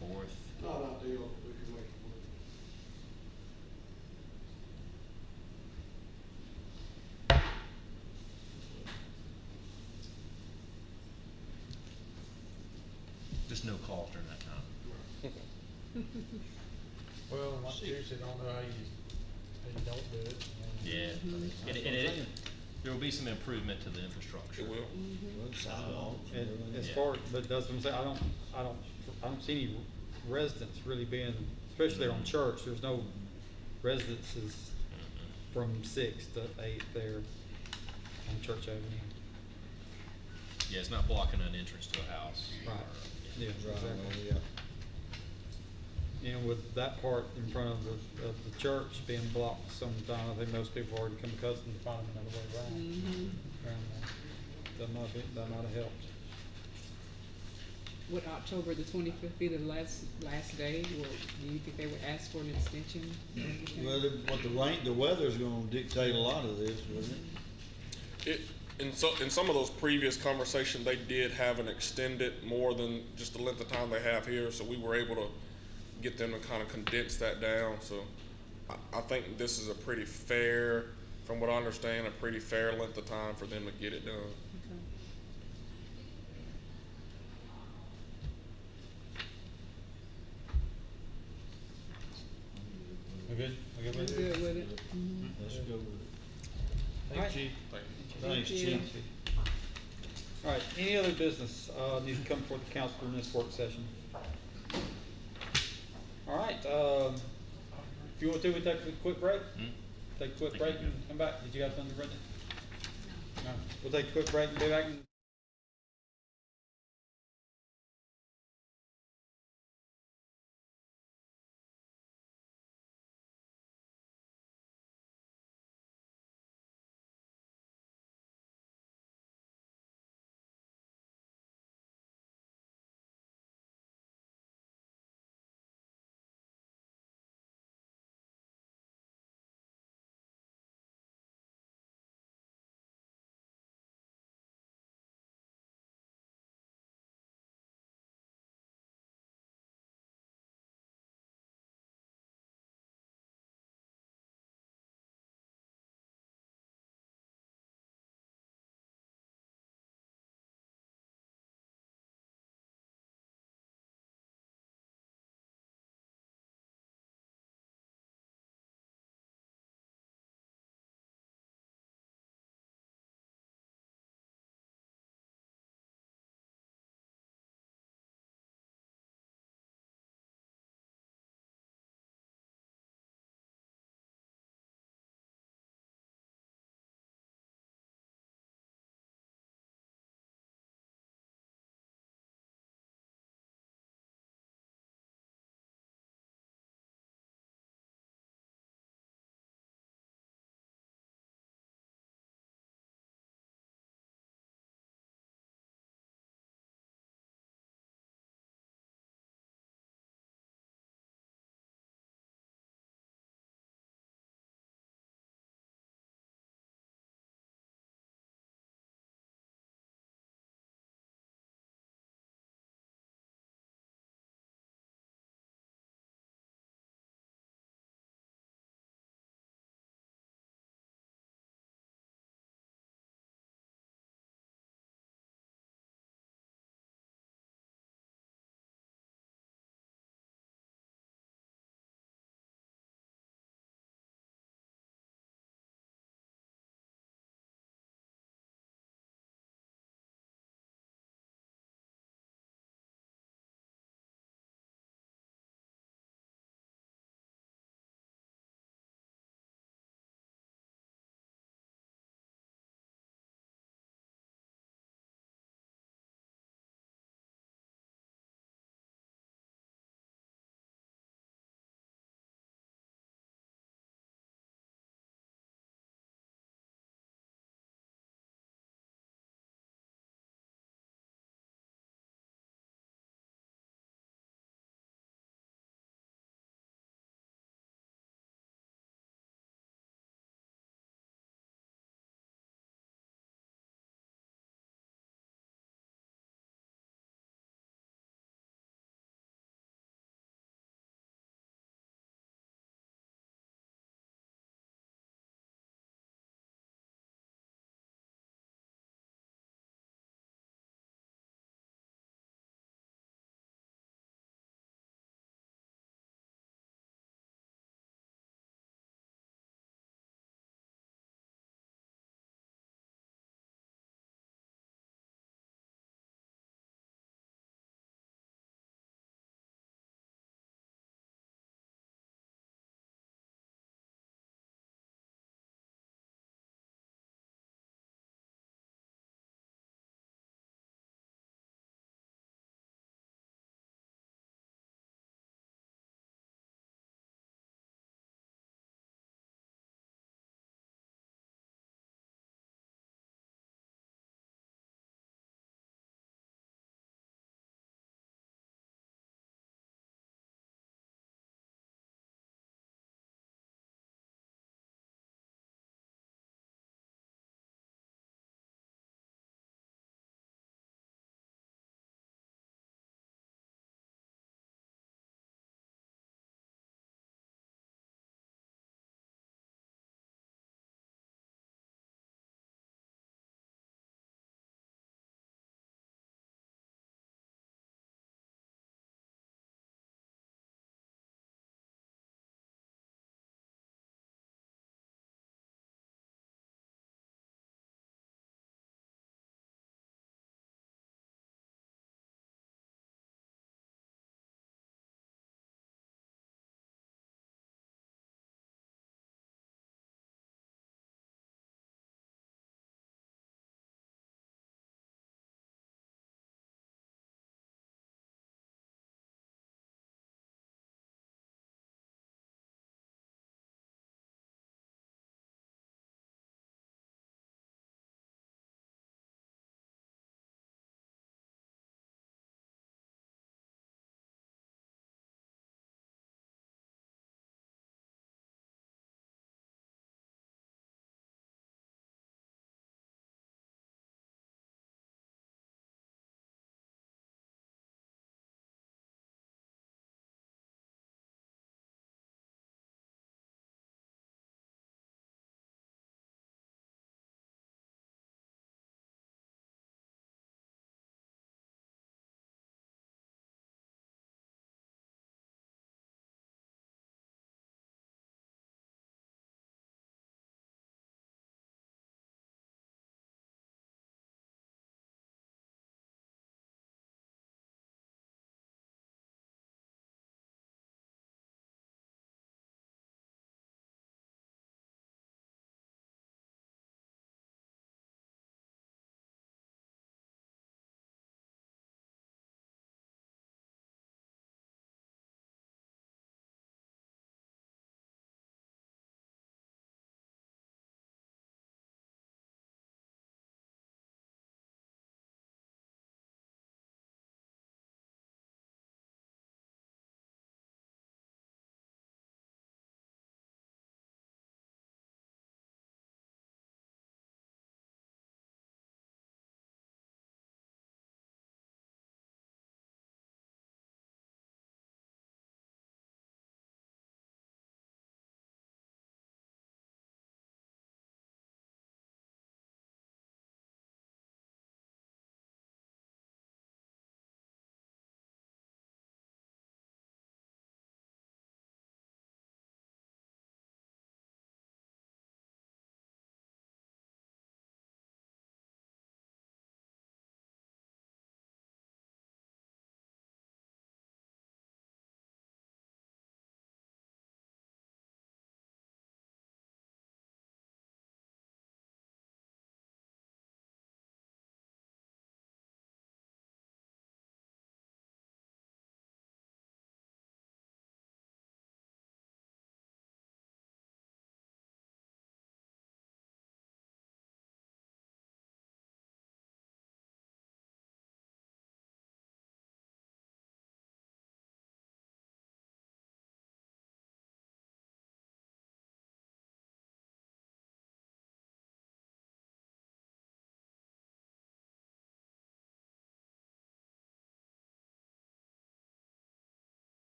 4th? Not ideal, we can make it work. Just no calls during that time. Well, like seriously, don't know how you don't do it. Yeah, and there will be some improvement to the infrastructure. It will. As far, but that's what I'm saying, I don't see any residents really being, especially there on Church, there's no residences from 6th to 8th there on Church Avenue. Yeah, it's not blocking an entrance to a house. Right. Yeah, Right, exactly. yeah. And with that part in front of the church being blocked sometime, I think most people have already come accustomed to finding another way around. That might have helped. Would October the 25th be the last day, or do you think they would ask for an extension? Well, the weather's gonna dictate a lot of this, wouldn't it? In some of those previous conversations, they did have an extended more than just the length of time they have here, so we were able to get them to kind of condense that down. So I think this is a pretty fair, from what I understand, a pretty fair length of time for them to get it done. We good? We good I'm with it? good with it. Let's go with it. Thanks, Chief. Thanks, Chief. All right, any other business needs to come before the council in this work session? All right, if you want to, we take a quick break. Take a quick break and come back. Did you have something, Brendan? No. We'll take a quick break and be back in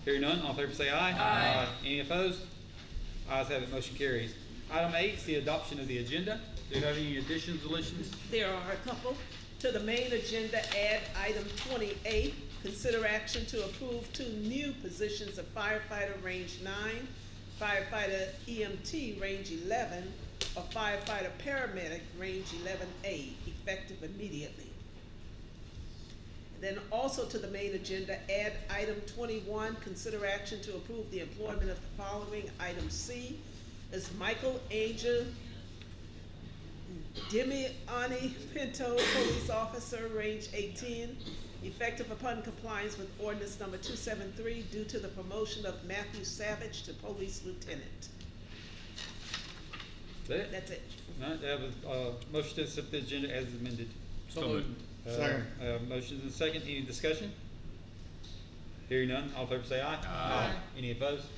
Hearing none, all in favor say aye. Aye. Any opposed? Ayes have it, motion carries. Item 8 is the adoption of the agenda. Do you have any additions, deletions? There are a couple. To the main agenda, add item 28, consider action to approve 2 new positions of firefighter range 9, firefighter EMT range 11, or firefighter paramedic range 11A, effective immediately. Then also to the main agenda, add item 21, consider action to approve the employment of the following. Item C is Michael Angel Demiani Pinto, police officer, range 18, effective upon compliance with ordinance number 273 due to the promotion of Matthew Savage to police lieutenant. That's it. All right, I have a motion to accept the agenda as amended. So moved. Second. Motions and second, any discussion? Hearing none, all in favor say aye. Aye. Any opposed?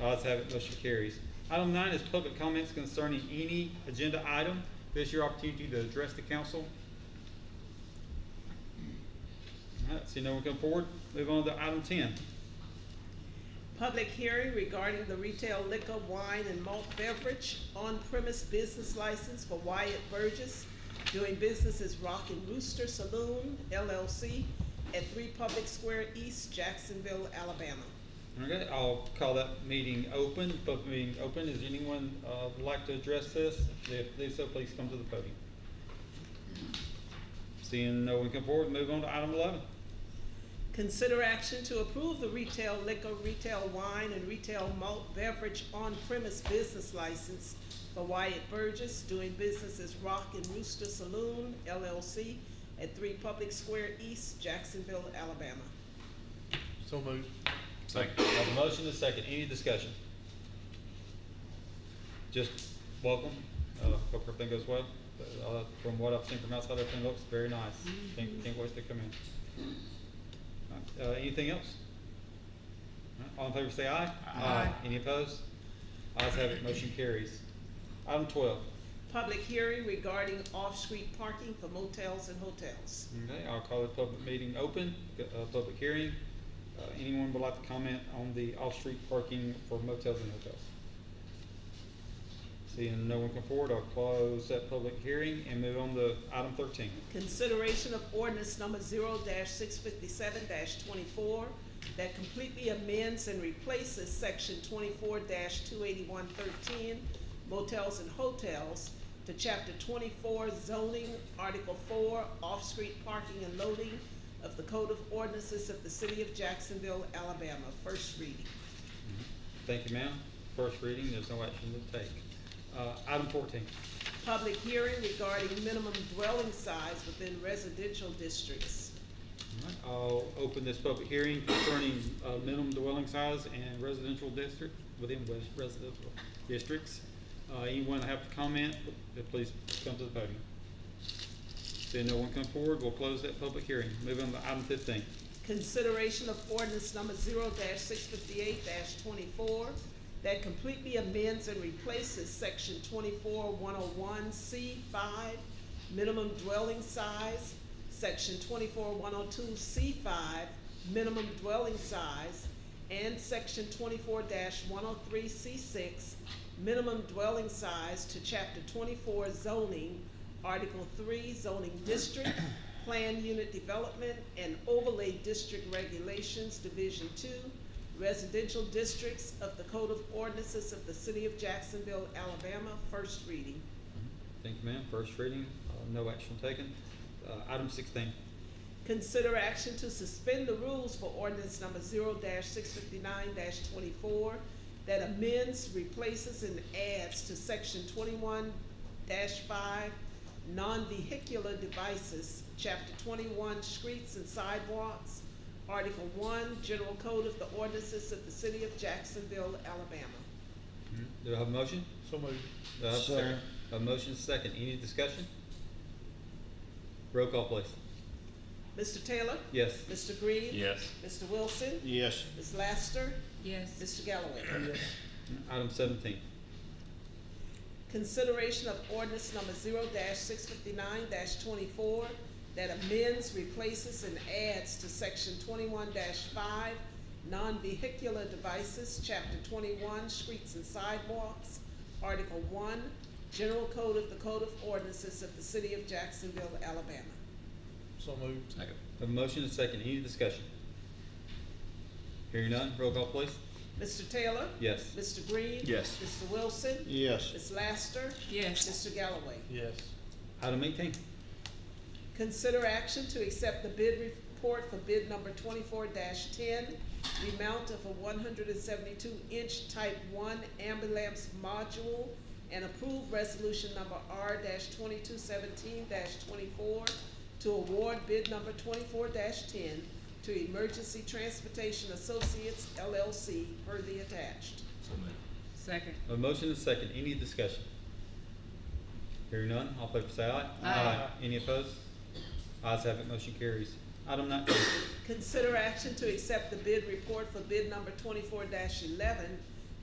Ayes have it, motion carries. Item 9 is public comments concerning any agenda item. This is your opportunity to address the council. All right, see no one come forward. Move on to item 10. Public hearing regarding the retail liquor, wine, and malt beverage on-premise business license for Wyatt Burgess, doing business as Rock and Rooster Saloon, LLC, at 3 Public Square East, Jacksonville, Alabama. Okay, I'll call that meeting open. Public meeting open. Does anyone would like to address this? If so, please come to the podium. Seeing no one come forward, move on to item 11. Consider action to approve the retail liquor, retail wine, and retail malt beverage on-premise business license for Wyatt Burgess, doing business as Rock and Rooster Saloon, LLC, at 3 Public Square East, Jacksonville, Alabama. So moved. Second. I have a motion and a second. Any discussion? Just welcome. Hope everything goes well. From what I've seen from outside, everything looks very nice. Can't wait to come in. Anything else? All in favor say aye. Aye. Any opposed? Ayes have it, motion carries. Item 12. Public hearing regarding off-street parking for motels and hotels. Okay, I'll call the public meeting open, public hearing. Anyone would like to comment on the off-street parking for motels and hotels? Seeing no one come forward, I'll close that public hearing and move on to item 13. Consideration of ordinance number 0-657-24 that completely amends and replaces section 24-28113 motels and hotels to chapter 24 zoning, article 4 off-street parking and loading of the Code of Ordinances of the City of Jacksonville, Alabama. First reading. Thank you, ma'am. First reading, there's no action to take. Item 14. Public hearing regarding minimum dwelling size within residential districts. All right, I'll open this public hearing concerning minimum dwelling size and residential district within residential districts. Anyone have a comment, please come to the podium. Seeing no one come forward, we'll close that public hearing. Move on to item 15. Consideration of ordinance number 0-658-24 that completely amends and replaces section 24101C5 minimum dwelling size, section 24102C5 minimum dwelling size, and section 24-103C6 minimum dwelling size to chapter 24 zoning, article 3 zoning district, plan unit development and overlay district regulations, division 2, residential districts of the Code of Ordinances of the City of Jacksonville, Alabama. First reading. Thank you, ma'am. First reading, no action taken. Item 16. Consider action to suspend the rules for ordinance number 0-659-24 that amends, replaces, and adds to section 21-5 non-vehicular devices, chapter 21 streets and sidewalks, article 1 general code of the ordinances of the City of Jacksonville, Alabama. Do I have a motion? So moved. Do I have a second? A motion second. Any discussion? Roll call, please. Mr. Taylor? Yes. Mr. Green? Yes. Mr. Wilson? Yes. Ms. Laster? Yes. Mr. Galloway? Yes. Item 17. Consideration of ordinance number 0-659-24 that amends, replaces, and adds to section 21-5 Non-vehicular devices, Chapter 21, Streets and Sidewalks, Article 1, General Code of the Code of Ordinances of the City of Jacksonville, Alabama. So moved. Second. Have a motion and a second. Any discussion? Hearing none, roll call please. Mr. Taylor? Yes. Mr. Green? Yes. Mr. Wilson? Yes. Ms. Laster? Yes. Mr. Galloway? Yes. Item 18. Consider action to accept the bid report for bid number 24-10, the amount of a 172-inch Type 1 ambulance module, and approve resolution number R-2217-24 to award bid number 24-10 to Emergency Transportation Associates LLC per the attached. So moved. Second. A motion and a second. Any discussion? Hearing none, all in favor say aye. Aye. Any opposed? Ayes have it, motion carries. Item 19. Consider action to accept the bid report for bid number 24-11,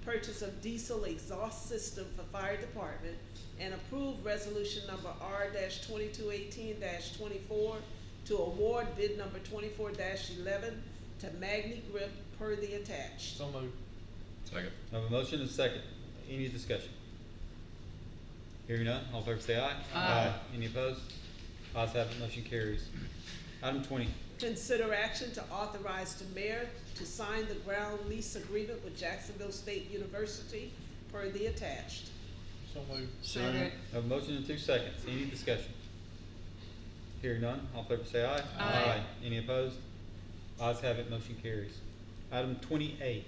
purchase of diesel exhaust system for fire department, and approve resolution number R-2218-24 to award bid number 24-11 to Magni Grip per the attached. So moved. Second. I have a motion and a second. Any discussion? Hearing none, all in favor say aye. Aye. Any opposed? Ayes have it, motion carries. Item 20. Consider action to authorize the mayor to sign the ground lease agreement with Jacksonville State University per the attached. So moved. Second. I have a motion in 2 seconds. Any discussion? Hearing none, all in favor say aye. Aye. Any opposed? Ayes have it, motion carries. Item 20A.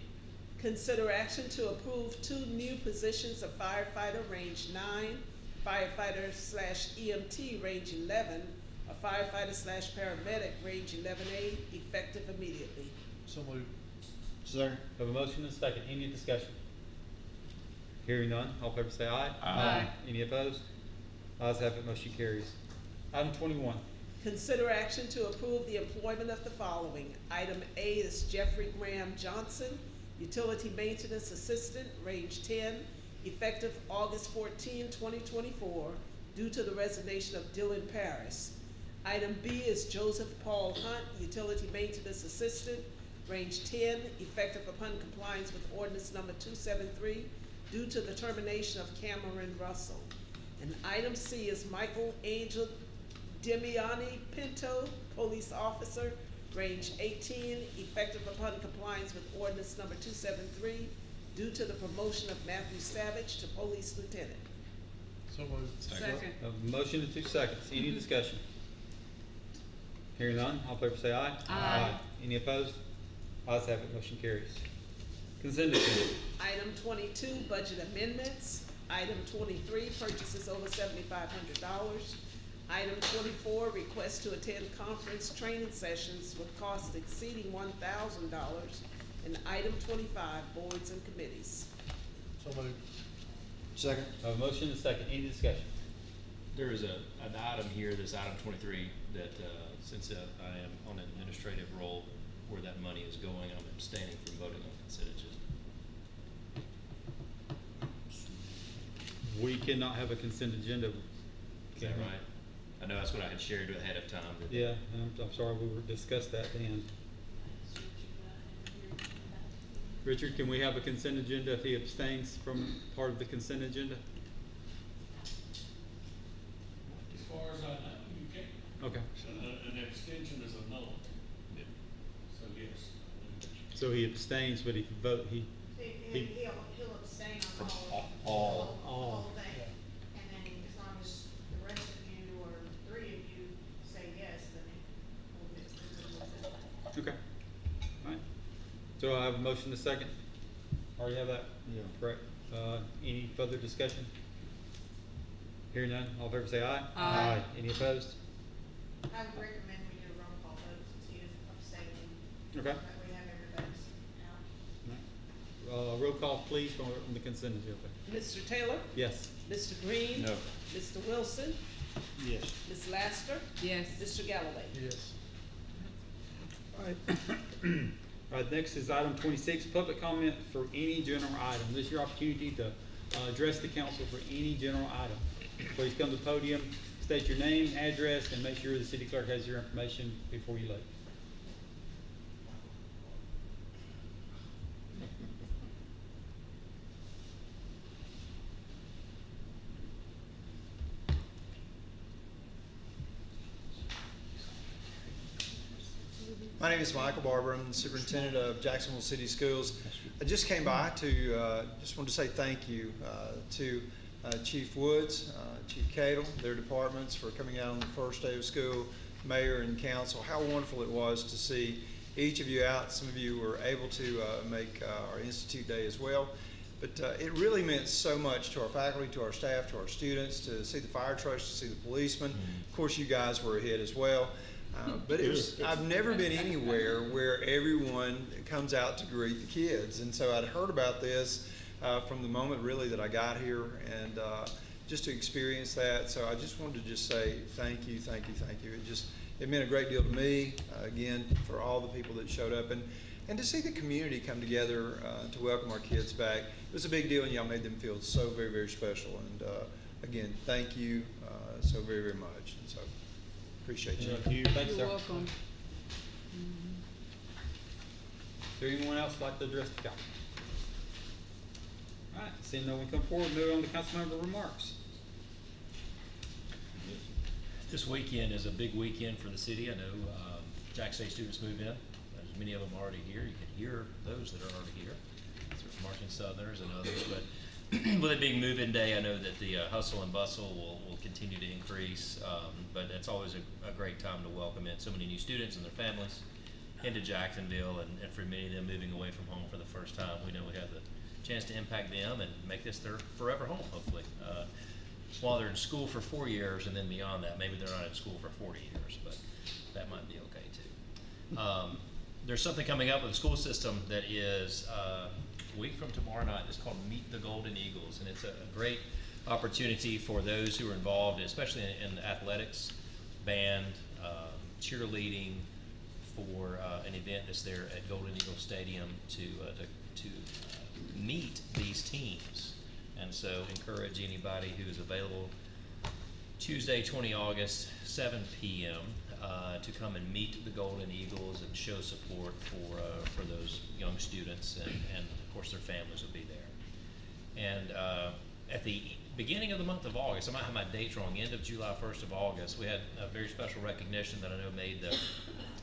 Consider action to approve 2 new positions of firefighter range 9, firefighter/EMT range 11, a firefighter/paramedic range 11A, effective immediately. So moved. Second. I have a motion and a second. Any discussion? Hearing none, all in favor say aye. Aye. Any opposed? Ayes have it, motion carries. Item 21. Consider action to approve the employment of the following. Item A is Jeffrey Graham Johnson, Utility Maintenance Assistant, range 10, effective August 14, 2024, due to the resignation of Dylan Paris. Item B is Joseph Paul Hunt, Utility Maintenance Assistant, range 10, effective upon compliance with ordinance number 273, due to the termination of Cameron Russell. And item C is Michael Angel Demiani Pinto, Police Officer, range 18, effective upon compliance with ordinance number 273, due to the promotion of Matthew Savage to Police Lieutenant. So moved. Second. A motion in 2 seconds. Any discussion? Hearing none, all in favor say aye. Aye. Any opposed? Ayes have it, motion carries. Consent agenda. Item 22, budget amendments. Item 23, purchases over $7,500. Item 24, request to attend conference training sessions with costs exceeding $1,000. And item 25, boards and committees. So moved. Second. I have a motion and a second. Any discussion? There is an item here, this item 23, that since I am on an administrative role where that money is going, I'm abstaining from voting on consent agenda. We cannot have a consent agenda. Is that right? I know that's what I had shared ahead of time. that- Yeah, I'm sorry, we were discussed that then. Richard, can we have a consent agenda if he abstains from part of the consent agenda? As far as I know, you can. Okay, An extension is a null. So yes. so he abstains, but he can vote, He'll abstain on All. whole thing. And then as long as the rest of you or 3 of you say yes, then it will be. Okay. All right. So I have a motion to second. Already have that? Yeah. Correct. Any further discussion? Hearing none, all in favor say aye. Aye. Any opposed? I would recommend we do a roll call vote since he is abstaining. Okay. That we have everybody's out. Roll call please on the consent agenda. Mr. Taylor? Yes. Mr. Green? No. Mr. Wilson? Yes. Ms. Laster? Yes. Mr. Galloway? Yes. All right. All right, next is item 26, public comment for any general item. This is your opportunity to address the council for any general item. Please come to the podium, state your name, address, and make sure the city clerk has your information before you leave. My name is Michael Barber. I'm the superintendent of Jacksonville City Schools. I just came by to, just wanted to say thank you to Chief Woods, Chief Cadle, their departments for coming out on the first day of school, mayor and council. How wonderful it was to see each of you out. Some of you were able to make our Institute Day as well. But it really meant so much to our faculty, to our staff, to our students, to see the fire trucks, to see the policemen. Of course, you guys were ahead as well. But it was, I've never been anywhere where everyone comes out to greet the kids. And so I'd heard about this from the moment really that I got here, and just to experience that. So I just wanted to just say thank you, thank you, thank you. It meant a great deal to me, again, for all the people that showed up. And to see the community come together to welcome our kids back, it was a big deal, and y'all made them feel so very, very special. And again, thank you so very, very much. And so appreciate you. Thank you. Thanks, sir. You're welcome. Is there anyone else like to address the council? All right, seeing no one come forward, move on to council member remarks. This weekend is a big weekend for the city. I know Jackson State students moved in. There's many of them already here. You can hear those that are already here. There's Marching Southerners and others. But with a big move-in day, I know that the hustle and bustle will continue to increase. But it's always a great time to welcome in so many new students and their families into Jacksonville, and for many of them moving away from home for the first time. We know we have the chance to impact them and make this their forever home, hopefully. While they're in school for 4 years and then beyond that, maybe they're not in school for 40 years, but that might be okay too. There's something coming up with the school system that is a week from tomorrow night. It's called Meet the Golden Eagles, and it's a great opportunity for those who are involved, especially in athletics, band, cheerleading, for an event that's there at Golden Eagle Stadium to meet these teams. And so encourage anybody who is available Tuesday, 20 August, 7 p.m. To come and meet the Golden Eagles and show support for those young students, and of course their families will be there. And at the beginning of the month of August, I might have my dates wrong, end of July, 1st of August, we had a very special recognition that I know made the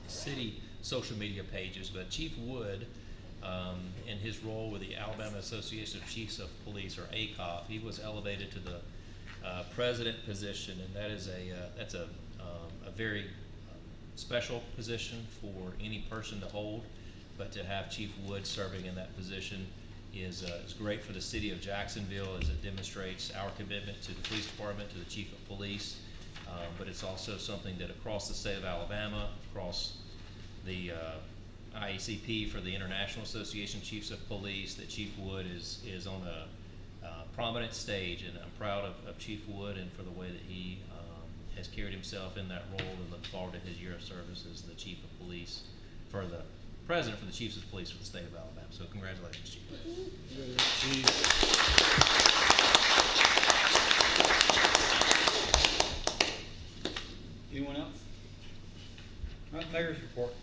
city social media pages, but Chief Wood, in his role with the Alabama Association of Chiefs of Police, or ACOP, he was elevated to the president position, and that is that's a very special position for any person to hold. But to have Chief Wood serving in that position is great for the city of Jacksonville, as it demonstrates our commitment to the police department, to the chief of police. But it's also something that across the state of Alabama, across the IACP for the International Association of Chiefs of Police, that Chief Wood is on a prominent stage, and I'm proud of Chief Wood and for the way that he has carried himself in that role, and look forward to his year of service as the Chief of Police, for the President for the Chiefs of Police for the state of Alabama. So congratulations, Chief. Anyone else? All right, mayor's report.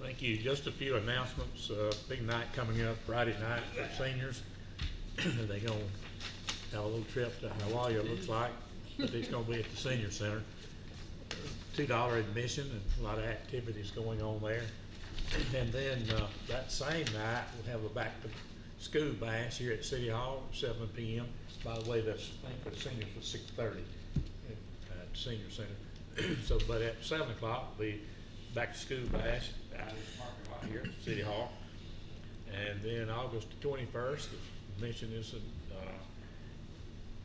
Thank you. Just a few announcements. Big night coming up Friday night for seniors. They're gonna have a little trip to Hawaii, it looks like, but it's gonna be at the senior center. $2 admission, and a lot of activities going on there. And then that same night we'll have a back to school bash here at City Hall at 7 p.m. By the way, that's, I think, for the seniors was 6:30 at the senior center. So, but at 7 o'clock will be back to school bash out in the parking lot here at City Hall. And then August the 21st, the mission is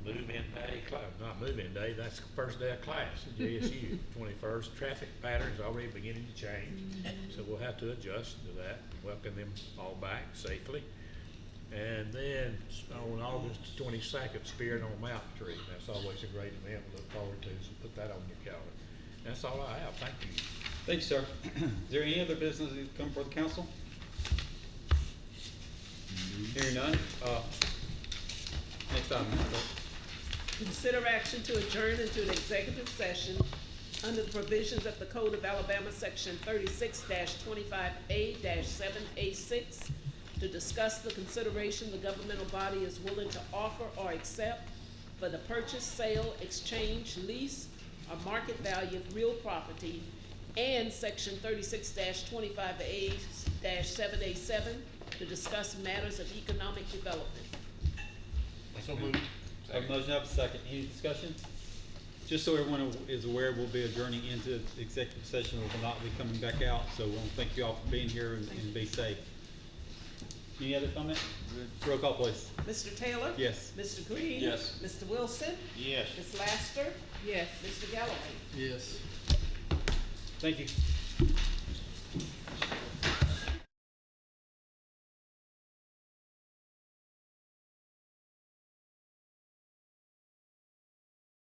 move-in day, not move-in day, that's the first day of class at JSU, 21st. Traffic patterns already beginning to change, so we'll have to adjust to that, welcome them all back safely. And then on August 22nd, Spirit on Mountain Tree. That's always a great event we look forward to, so put that on your calendar. That's all I have. Thank you. Thanks, sir. Is there any other business that come before the council? Hearing none. Next item. Consider action to adjourn into an executive session under the provisions of the Code of Alabama, Section 36-25A-7A6, to discuss the consideration the governmental body is willing to offer or accept for the purchase, sale, exchange, lease, or market value of real property, and section 36-25A-7A7 to discuss matters of economic development. So moved. Have a motion, have a second. Any discussion? Just so everyone is aware, we'll be adjourning into executive session. We will not be coming back out. So we want to thank you all for being here and be safe. Any other comment? Roll call, please. Mr. Taylor? Yes. Mr. Green? Yes. Mr. Wilson? Yes. Ms. Laster? Yes. Mr. Galloway? Yes. Thank you.